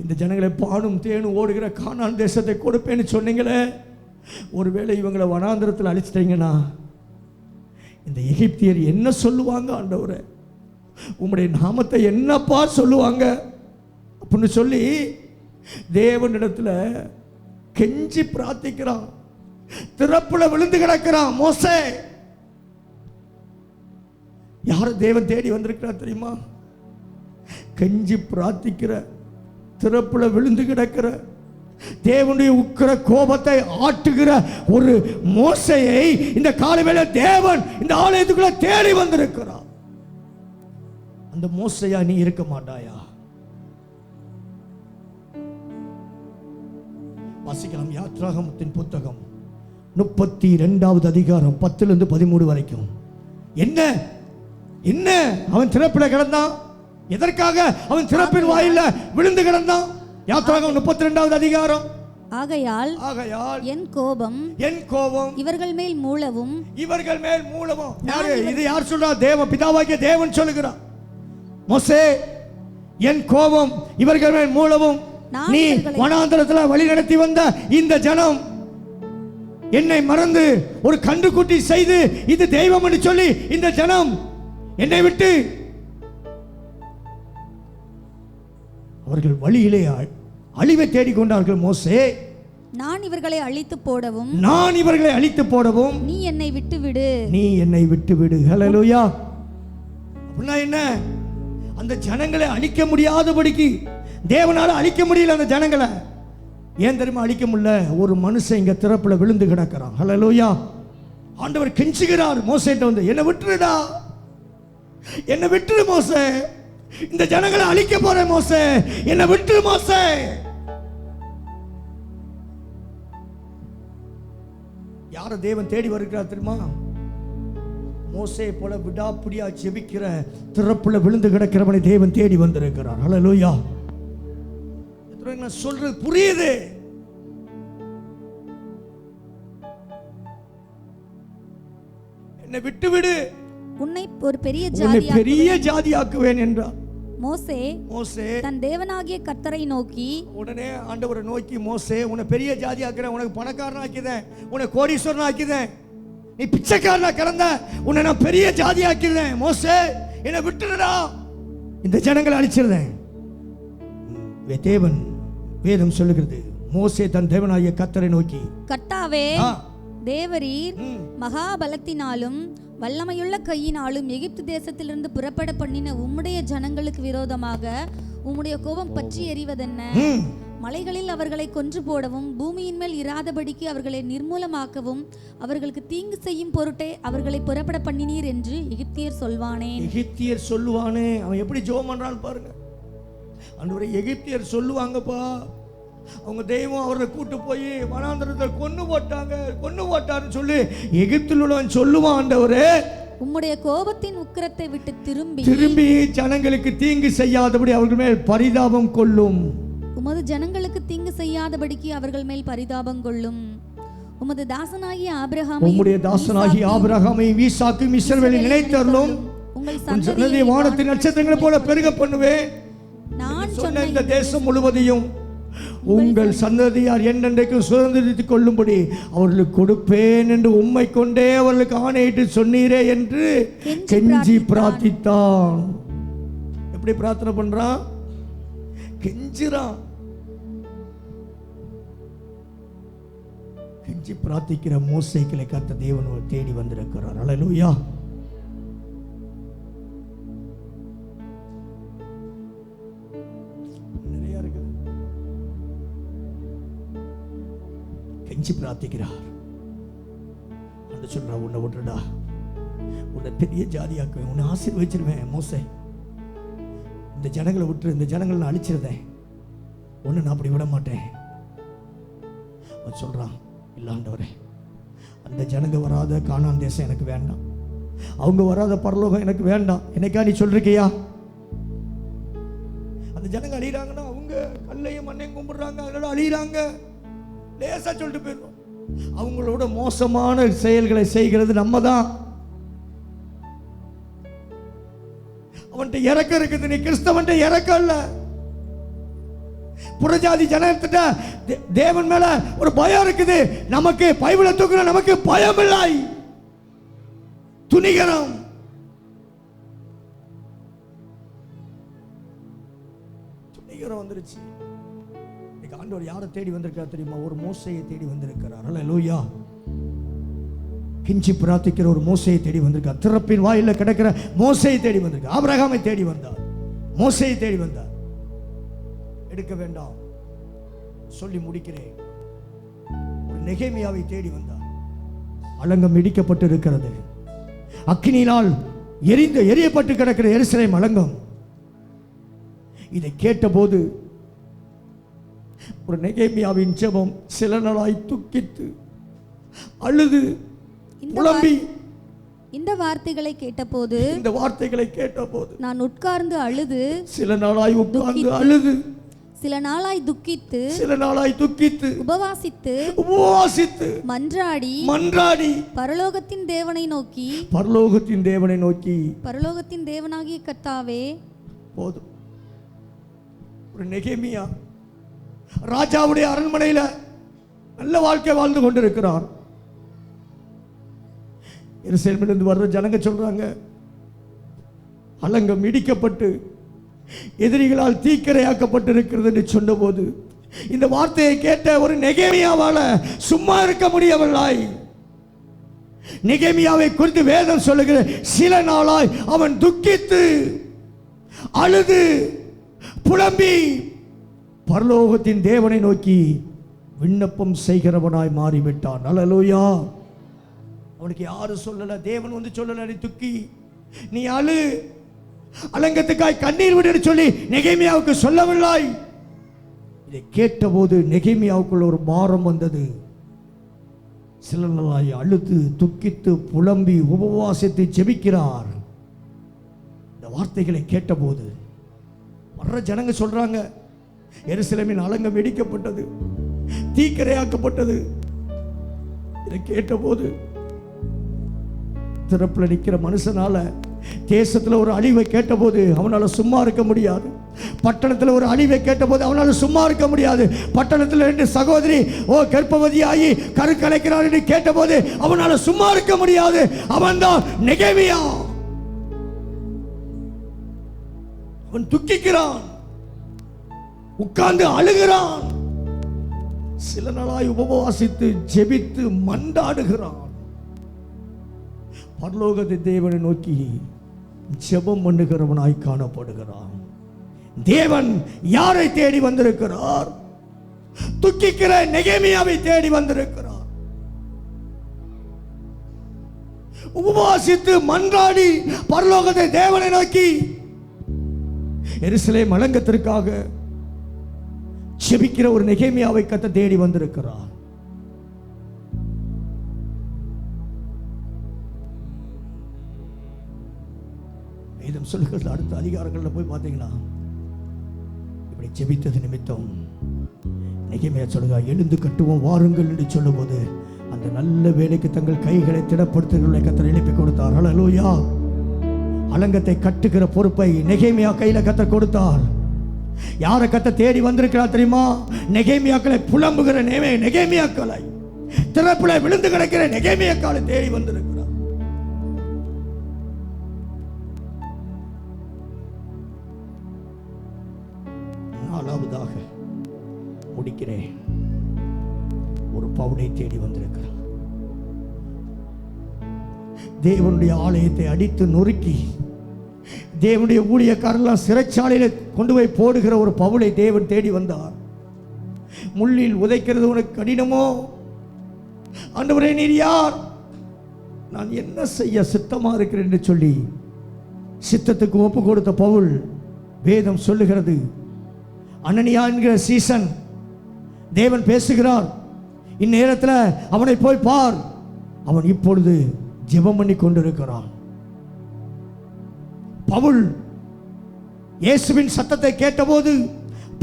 Speaker 1: இந்த ஜனங்களை பாடும் தேனும் ஓடுகிற கானான் தேசத்தை கொடுப்பேன்னு சொன்னீங்களே, ஒருவேளை இவங்களை வனாந்திரத்தில் அழிச்சிட்டீங்கன்னா இந்த எகிப்தியர் என்ன சொல்லுவாங்க ஆண்டவரே? உம்முடைய நாமத்தை என்னப்பா சொல்லுவாங்க அப்படின்னு சொல்லி தேவனிடத்துல கெஞ்சி பிரார்த்திக்கிறான். திறப்புல விழுந்து கிடக்கிறான் மோசே. யார தேவன் தேடி வந்திருக்கிறார் தெரியுமா? கெஞ்சி பிரார்த்திக்கிற, திறப்புல விழுந்து கிடக்கிற, தேவனுடைய உக்கிர கோபத்தை ஆட்டுகிற ஒரு மோசையை இந்த காலவேளை தேவன் இந்த ஆலயத்துக்குள்ள தேடி வந்திருக்கிறார். அந்த மோசையா நீ இருக்க மாட்டாயா? வாசிக்கலாம் யாத்ராகமத்தின் புத்தகம் 32வது அதிகாரம் 10 13 வரைக்கும். என்ன என்ன அவன் திறப்பில கிடந்தான்? எதற்காக அவன் திறப்பின் வாயில விழுந்து கிடந்தான்? யாத்ராகமம் 32வது அதிகாரம்.
Speaker 2: ஆகையால் என் கோபம் இவர்கள் மேல் மூளவும்.
Speaker 1: இது யார் சொல்றா? தேவன், பிதாவாகிய தேவன் சொல்லுகிறார். மோசே, என் கோபம் இவர்கள் மேல் மூளவும், நீ வனாந்தரத்தில் வழி நடத்தி வந்த இந்த ஜனம் என்னை மறந்து ஒரு கன்றுக்குட்டி செய்து இது தெய்வம் என்று சொல்லி இந்த ஜனம் என்னை விட்டு அவர்கள் வழியிலே அழிவை தேடிக்கொண்டார்கள். மோசே,
Speaker 2: நான் இவர்களை அழித்து போடவும் நீ என்னை விட்டு விடு. ஹல்லேலூயா. அப்படின்னா என்ன? அந்த ஜனங்களை அழிக்க முடியாதபடிக்கு தேவனால அழிக்க முடியல. அந்த ஜனங்களை ஏன் தெரியுமா அழிக்க முடியல? ஒரு மனுஷன் இங்க திறப்புல விழுந்து கிடக்கிறான். ஹல்லேலூயா. ஆண்டவர் கெஞ்சுகிறார் மோசேட்ட வந்து, என்னை விட்டுடுடா, என்னை விட்டுரு மோசே, இந்த ஜனங்களை அழிக்க போறேன் மோசே, என்னை விட்டுரு மோசே. யார தேவன் தேடி வருகிறார் தெரியுமா? மோசே போல விடாப்பிடியா ஜெபிக்கிற, திறப்புல விழுந்து கிடக்கிறவனை தேவன் தேடி வந்திருக்கிறார். ஹல்லேலூயா. நான் சொல்றது புரியுது? என்னை விட்டு விடு,
Speaker 3: உன்னை ஒரு பெரிய
Speaker 2: ஜாதியாக்குவேன் என்றார்.
Speaker 3: மோசே தன் தேவனாகிய கர்த்தரை நோக்கி,
Speaker 2: உடனே ஆண்டவரை நோக்கி, மோசே உன்னை பெரிய ஜாதியாக்குறேன், உனக்கு பணக்காரன் ஆக்கிதேன், உன்னை கோடீஸ்வரன் ஆக்கிதேன், நீ பிச்சைக்காரனா கிடந்த, உன்னை நான் பெரிய ஜாதியாக்கிறேன். மோசே என்னை விட்டுடுடா, இந்த ஜனங்களை அழிச்சிருந்தேன். தேவன் வேதம் சொல்லுகிறது, மோசே தன் தேவனாகிய கர்த்தரை நோக்கி,
Speaker 3: கர்த்தாவே தேவரீர் மகாபலத்தினாலும் வல்லமையுள்ள கையினாலும் எகிப்து தேசத்திலிருந்து புறப்பட பண்ணின உம்முடைய ஜனங்களுக்கு விரோதமாக உம்முடைய கோபம் பற்றி எறிவதென்ன? மலைகளில் அவர்களை கொன்று போடவும் பூமியின் மேல் இராதபடிக்கு அவர்களை நிர்மூலமாக்கவும் அவர்களுக்கு தீங்கு செய்யும் பொருட்டே அவர்களை புறப்பட பண்ணினீர் என்று எகிப்தியர்
Speaker 2: சொல்லுவானே. அவன் எப்படி ஜெபம் பண்றான்னு பாருங்க. ஆண்டவரே, எகிப்தியர் சொல்லுவாங்கப்பா, அவங்க தெய்வம் அவரை கூட்டு போய் வனாந்தரத்தை கொன்னு போட்டாருன்னு சொல்லி எகிப்தில் உள்ளவன் சொல்லுவான். ஆண்டவரே,
Speaker 3: உம்முடைய கோபத்தின் உக்கிரத்தை விட்டு
Speaker 2: திரும்பி ஜனங்களுக்கு தீங்கு செய்யாதபடி அவர்கள் மேல் பரிதாபம் கொள்ளும்.
Speaker 3: உமது ஜனங்களுக்கு தீங்கு செய்யாதபடிக்கு அவர்கள் மேல் பரிதாபம் கொள்ளும். உம்முடைய தாசனாகிய ஆபிரகாமை ஈசாக்கு இஸ்ரவேலை நினைத்தருளும். உங்கள் சந்ததியை
Speaker 2: வானத்தின் நட்சத்திரங்களை போல பெருக பண்ணுவேன். நான் சொன்ன இந்த தேசம் முழுவதையும் உங்கள் சந்ததியார் என்றென்றைக்கும் சுதந்திரித்துக் கொள்ளும்படி அவர்களுக்கு கொடுப்பேன் என்று உம்மை கொண்டே அவர்களுக்கு ஆணையிட்டு சொன்னீரே என்று கெஞ்சி பிரார்த்தித்தான். எப்படி பிரார்த்தனை பண்றான்? கெஞ்சிரான். கெஞ்சி பிரார்த்திக்கிற மோசேக்களை கர்த்தர் தேவன் தேடி வந்திருக்கிறார். ஹல்லேலூயா. நிறைய இருக்குது. கெஞ்சி பிரார்த்திக்கிறார். அந்த சொல்றா, உன்னை விட்டுடா, உன்னை பெரிய ஜாதியாக்குவேன், உன்னை ஆசீர்வதிச்சிருவேன். மோசே, இந்த ஜனங்களை விட்டு, இந்த ஜனங்களை நான் அழிச்சிருந்தேன், ஒன்று நான் அப்படி விட மாட்டேன். அவன் சொல்றான், இல்லாண்டவரே, அந்த ஜனங்க வராத கானான் தேசம் எனக்கு வேண்டாம், அவங்க வராத பரலோகம் எனக்கு வேண்டாம். என்னைக்கா நீ சொல்றியா? அந்த ஜனங்க அழிகிறாங்கன்னா அவங்க கல்லையும் மண்ணையும் கும்பிடுறாங்க, அதனால அழிகிறாங்க, லேசா சொல்லிட்டு போயிடுவோம். அவங்களோட மோசமான செயல்களை செய்கிறது நம்ம தான். அவன்கிட்ட இறக்கம் இருக்குது, நீ கிறிஸ்தவன்ட்ட இறக்கம் இல்ல. புறஜாதி ஜனத்திட்ட தேவன் மேல ஒரு பயம் இருக்குது. நமக்கு பைபிளை தூக்குற நமக்கு பயம் இல்லை, துணிகரம். துணிகரம் வந்துருச்சு. ஆண்டவர் யாரை தேடி வந்திருக்கார் தெரியுமா? ஒரு மோசையை தேடி வந்திருக்கிறார். ஹல்லேலூயா. கிஞ்சி பிரார்த்திக்கிற ஒரு மோசையை தேடி வந்திருக்கார். திறப்பின் வாயில கிடக்கிற மோசையை தேடி வந்திருக்கார். ஆபிரகாமை தேடி வந்தார், மோசையை தேடி வந்தார். எடுக்க வேண்டாம், சொல்லி முடிக்கிறேன். ஒரு நெகேமியாவை தேடி வந்தார். அலங்கம் இடிக்கப்பட்டு இருக்கிறது, அக்கினியினால் எரியப்பட்டு கிடக்கிற எருசலேம் அலங்கம். இதை கேட்டபோது ஒரு நெகேமியாவின் ஜெபம் சில நாளாய் துக்கித்து அழுது புலம்பி,
Speaker 3: இந்த வார்த்தைகளை கேட்டபோது நான் உட்கார்ந்து அழுது,
Speaker 2: சில நாளாய் உட்கார்ந்து அழுது,
Speaker 3: சில நாளாய் துக்கித்து உபவாசித்து மன்றாடி பரலோகத்தின் தேவனை நோக்கி பரலோகத்தின் தேவனாகிய கர்த்தாவே.
Speaker 2: போதும். ஒரு நெகேமியா ராஜாவுடைய அரண்மனையில நல்ல வாழ்க்கை வாழ்ந்து கொண்டிருக்கிறார். எருசலேமிலிருந்து வர்ற ஜனங்க சொல்றாங்க, அலங்கம் இடிக்கப்பட்டு எதிரிகளால் தீக்கிரையாக்கப்பட்டிருக்கிறது என்று சொன்னபோது இந்த வார்த்தையை கேட்ட ஒரு நெகேமியாவால சும்மா இருக்க முடியவில்லை. நெகேமியாவை குறித்து வேதம் சொல்லுகிற சில நாளாய் அவன் துக்கித்து அழுது புலம்பி பரலோகத்தின் தேவனை நோக்கி விண்ணப்பம் செய்கிறவனாய் மாறிவிட்டான். ஹல்லேலூயா. அவனுக்கு யாரும் சொல்லல, தேவன் வந்து சொல்லல, நீ துக்கி, நீ அழு, அலங்கத்துக்காய் கண்ணீர் விடு சொல்லி நெகேமியாவுக்கு சொல்லவில்லை. இதை கேட்டபோது நெகேமியாவுக்குள்ள ஒரு பாரம் வந்தது. சில நாளாய் அழுது துக்கித்து புலம்பி உபவாசித்து ஜெபிக்கிறார். இந்த வார்த்தைகளை கேட்டபோது வர்ற ஜனங்க சொல்றாங்க, எருசலேமின் அலங்கம் வெடிக்கப்பட்டது, தீக்கிரையாக்கப்பட்டது. இதை கேட்டபோது திறப்புல நிற்கிற மனுஷனால தேசத்துல ஒரு அழிவை கேட்டபோது அவனால சும்மா இருக்க முடியாது. பட்டணத்துல ஒரு அழிவை கேட்டபோது அவனால சும்மா இருக்க முடியாது. பட்டணத்துல 2 சகோதரி கர்ப்பவதியாகி கரு கலைக்கிறார் என்று கேட்டபோது அவனால சும்மா இருக்க முடியாது. அவன் தான் நெகேமியா. அவன் துக்கிக்கிறான், உட்கார்ந்து அழுகிறான், சில நாளாய் உபவாசித்து ஜெபித்து மண்டாடுகிறான். பரலோகத்தை தேவனை நோக்கி ஜெபம் பண்ணுகிறவனாய் காணப்படுகிறான். தேவன் யாரை தேடி வந்திருக்கிறார்? துக்கிக்கிற நெகேமியாவை தேடி வந்திருக்கிறார். உபவாசித்து மன்றாடி பரலோகத்தை தேவனை நோக்கி எருசலேம் அலங்கத்திற்காக ஜெபிக்கிற ஒரு நெகேமியாவை கர்த்தர் தேடி வந்திருக்கிறார். வேதம் சொல்லுகிறது, அடுத்த அதிகாரங்களில் போய் பார்த்தீங்கன்னா இப்படி ஜெபித்தது நிமித்தம் நெகேமியா சொல்லுங்க, எழுந்து கட்டுவோம் வாருங்கள் என்று சொல்லும்போது அந்த நல்ல வேலைக்கு தங்கள் கைகளை திடப்படுத்துகிறவர்களை கர்த்தர் எழுப்பி கொடுத்தார். ஹல்லேலூயா. அலங்கத்தை கட்டுகிற பொறுப்பை நெகேமியா கையில கர்த்தர் கொடுத்தார். யாரை கர்த்தர் தேடி வந்திருக்கிறார் தெரியுமா? நெகேமியாக்களை புலம்புகிற நெகேமியாக்களை, திறப்புல விழுந்து கிடக்கிற நெகேமியாக்களை தேடி வந்திருக்கிறார். நாலாவதாக முடிக்கிறேன், ஒரு பவுலை தேடி வந்திருக்கிறார். தேவனுடைய ஆலயத்தை அடித்து நொறுக்கி தேவனுடைய ஊழியக்காரர்கள் சிறைச்சாலையில கொண்டு போய் போடுகிற ஒரு பவுலை தேவன் தேடி வந்தார். முள்ளில் உதைக்கிறது உனக்கு கடினமோ? ஆண்டவரே நீர் யார்? நான் என்ன செய்ய சித்தமா இருக்கிறேன் என்று சொல்லி சித்தத்துக்கு ஒப்பு கொடுத்த பவுல், வேதம் சொல்லுகிறது, அனனியா என்கிற சீசன் தேவன் பேசுகிறார், இந்நேரத்தில் அவனை போய் பார், அவன் இப்பொழுது ஜெபம் பண்ணி கொண்டிருக்கிறான். பவுல் இயேசுவின் சத்தத்தை கேட்டபோது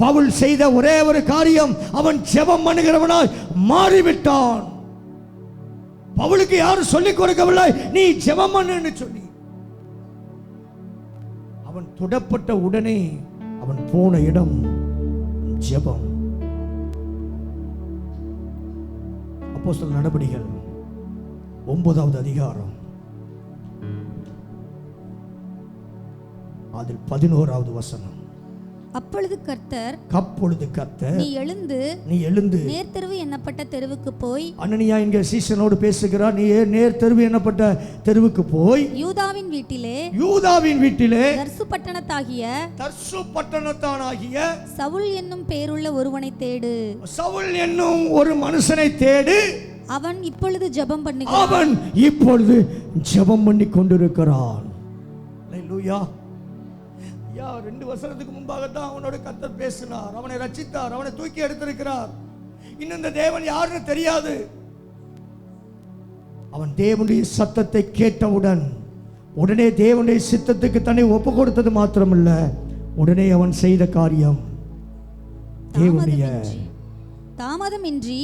Speaker 2: பவுல் செய்த ஒரே ஒரு காரியம், அவன் ஜெபம் பண்ணுகிறவனாய் மாறிவிட்டான். பவுலுக்கு யாரும் சொல்லிக் கொடுக்கவில்லை நீ ஜெபம் பண்ணுன்னு சொல்லி. அவன் தொடப்பட்ட உடனே அவன் போன இடம் ஜெபம். அப்போஸ்தலர் நடபடிகள் 9வது அதிகாரம் அதில் 11வது வசனம்.
Speaker 3: அப்பொழுது கர்த்தர்
Speaker 2: நீ எழுந்து
Speaker 3: நேர்த்தெருவு என்னப்பட்ட தெருவுக்கு போய்,
Speaker 2: அனனியா என்கிற சீசனோடு பேசுகிறார், நீ நேர்த்தெருவு என்னப்பட்ட தெருவுக்கு போய் யூதாவின் வீட்டிலே
Speaker 3: தர்சு பட்டணத்தானாகிய
Speaker 2: சவுல் என்னும் பேருள்ள ஒருவனை தேடு.
Speaker 1: சவுல் என்னும் ஒரு மனுஷனை தேடு.
Speaker 3: அவன் இப்பொழுது ஜெபம் பண்ணுகிறான்.
Speaker 2: அவன் இப்பொழுது ஜெபம் பண்ணி கொண்டிருக்கிறான். அல்லேலூயா.
Speaker 1: 2 வருஷத்துக்கு முன்பாக தான் அவனோட கர்த்தர் பேசினார், அவனை ரட்சித்தார், அவனை தூக்கி எடுத்திருக்கிறார். இன்னும் இந்த தேவன் யாருன்னு தெரியாது.
Speaker 2: அவன் தேவனுடைய சத்தத்தை கேட்டவுடன் உடனே தேவனுடைய சித்தத்துக்கு தன்னை ஒப்பு கொடுத்தது மாத்திரமல்ல, உடனே அவன் செய்த காரியம் தேவனுடைய தாமதமின்றி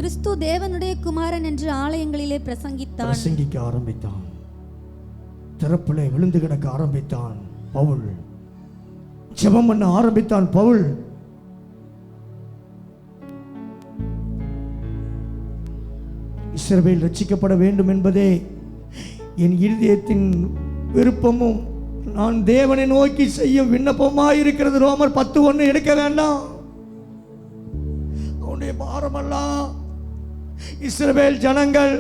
Speaker 3: கிறிஸ்து தேவனுடைய குமாரன் என்று ஆலயங்களிலே பிரசங்கிக்க
Speaker 2: ஆரம்பித்தான். திறப்பிலே விழுந்து கிடக்க ஆரம்பித்தான் பவுல். ஜெபம் பண்ண ஆரம்பித்தான் பவுல். இஸ்ரவேல் ரட்சிக்கப்பட வேண்டும் என்பதே என் இருதயத்தின் விருப்பமும் நான் தேவனை நோக்கி செய்யும் விண்ணப்பமாய் இருக்கிறது. ரோமர் 10:1 எடுக்க வேண்டாம். அவனுடைய பாரமெல்லாம் இஸ்ரவேல் ஜனங்கள்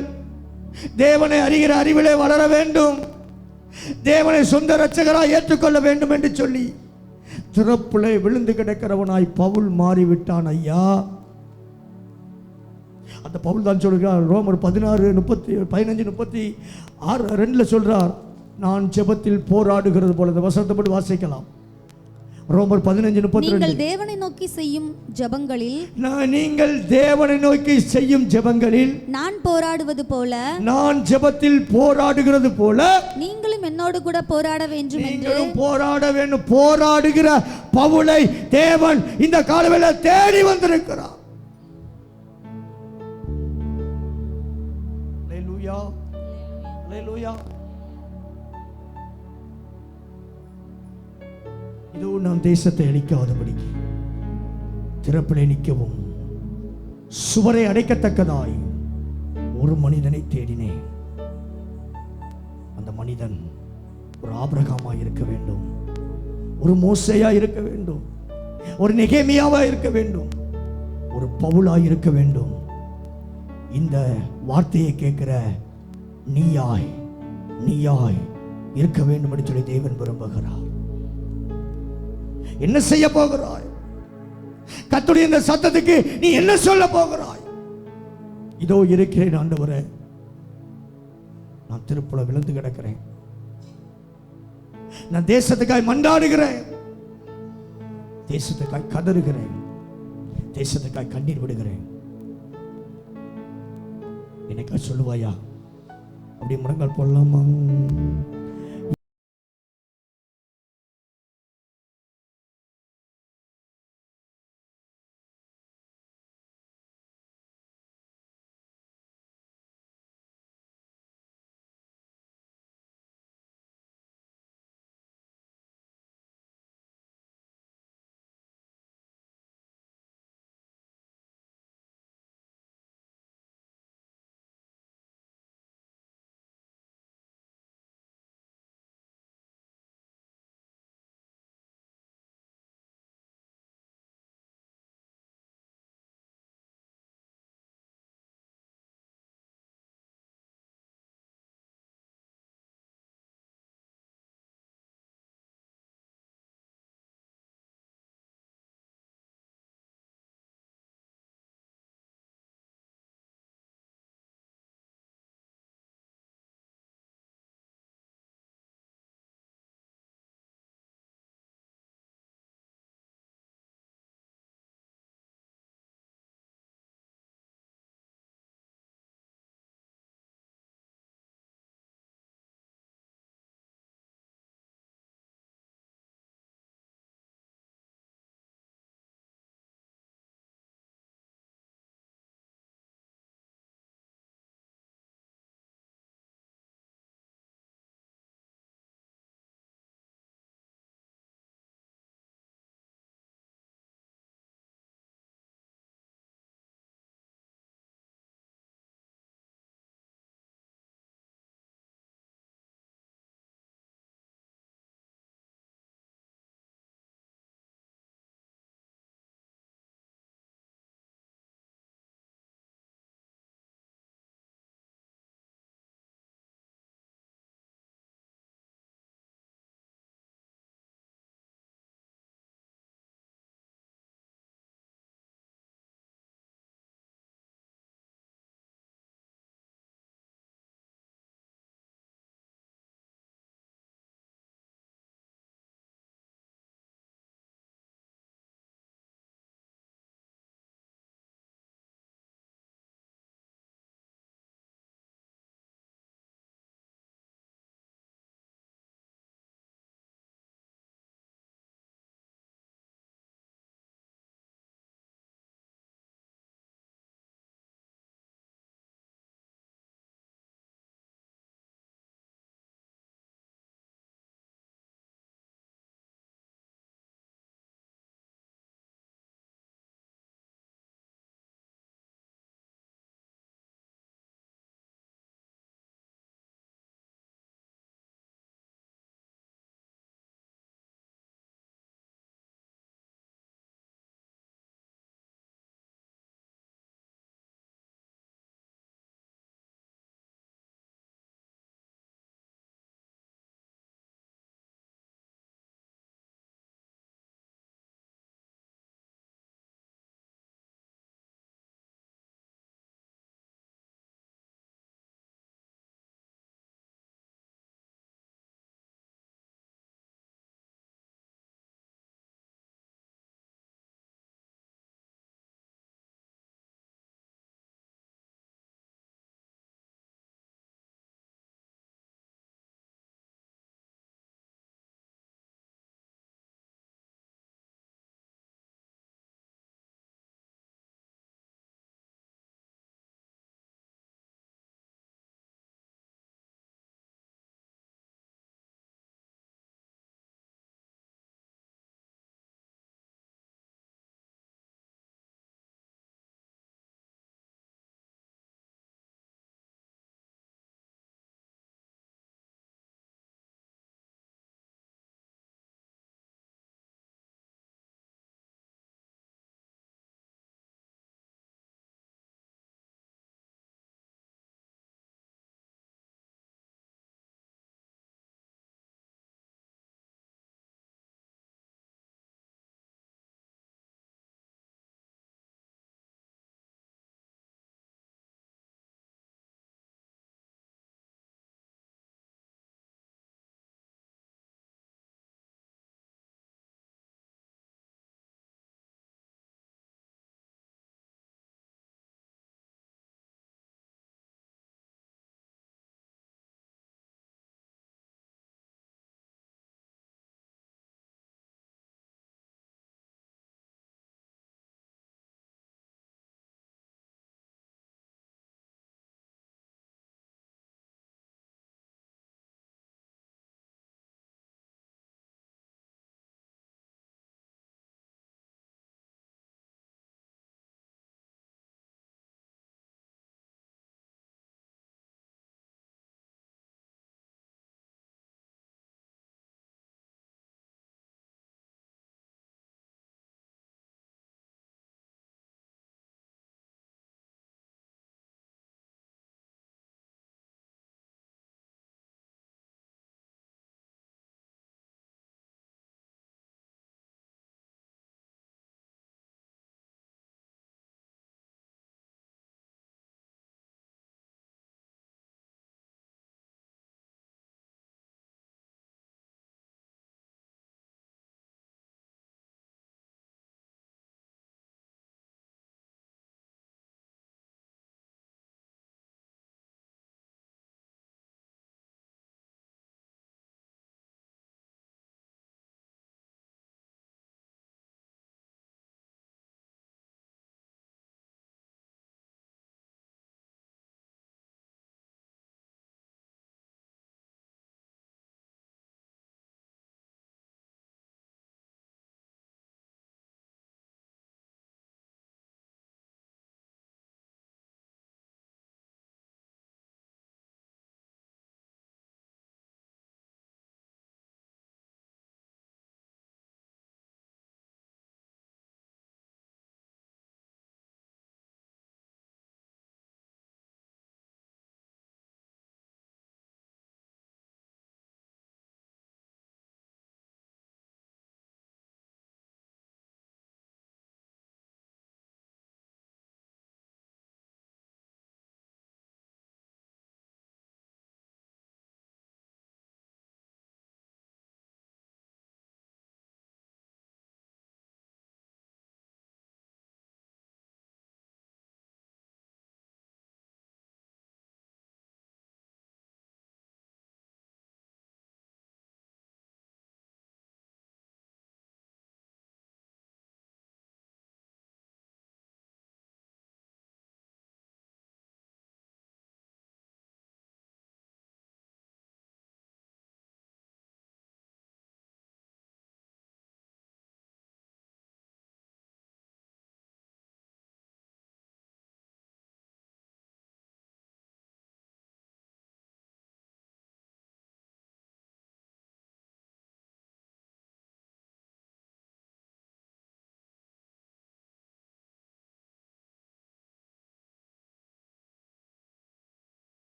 Speaker 2: தேவனை அறிகிற அறிவிலே வளர வேண்டும், தேவனை சொந்த இரட்சகராய் ஏற்றுக்கொள்ள வேண்டும் என்று சொல்லி திறப்பிலே விழுந்து கிடக்கிறவனாய் பவுல் மாறிவிட்டான். ஐயா, அந்த பவுல் தான் சொல்கிறார், ரோமர் 16:15-36 சொல்றார், நான் ஜெபத்தில் போராடுகிறது போல. இந்த வசனத்தை வாசிக்கலாம். ரோமர் 15:32.
Speaker 3: நீங்கள் தேவனை நோக்கி செய்யும் ஜெபங்களில்,
Speaker 2: நீங்கள் தேவனை நோக்கி செய்யும் ஜெபங்களில்
Speaker 3: நான் போராடுவது போல,
Speaker 2: நான் ஜெபத்தில் போராடுகிறது போல
Speaker 3: நீங்களும் என்னோடு கூட போராட வேண்டும் என்று.
Speaker 2: நீங்களும் போராட வேண்டும். போராடுகிற பவுலை தேவன் இந்த காலவேளையில் தேடி வந்திருக்கிறார். அல்லேலூயா, அல்லேலூயா. இதோ நாம் தேசத்தை அழிக்காதபடிக்கு திறப்பிலே நிற்கவும் சுவரை அடைக்கத்தக்கதாய் ஒரு மனிதனை தேடினேன். அந்த மனிதன் ஒரு ஆபிரகாமாய் இருக்க வேண்டும், ஒரு மோசேயாய் இருக்க வேண்டும், ஒரு நெகேமியாவாய் இருக்க வேண்டும், ஒரு பவுலாய் இருக்க வேண்டும். இந்த வார்த்தையை கேட்கிற நீயாய் இருக்க வேண்டும் என்று சொல்லி தேவன் விரும்புகிறார். என்ன செய்ய போகிறாய்? கர்த்தருடைய இந்த சத்தத்துக்கு நீ என்ன சொல்ல போகிறாய்? இதோ இருக்கிறேன் ஆண்டவரே, நான் திருப்புல விழுந்து கிடக்கிறேன், நான் தேசத்துக்காய் மன்றாடுகிறேன், தேசத்துக்காய் கதறுகிறேன், தேசத்துக்காய் கண்ணீர் விடுகிறேன். என்னைக்கா சொல்லுவாயா? அப்படி முழங்கால் போடலாமா?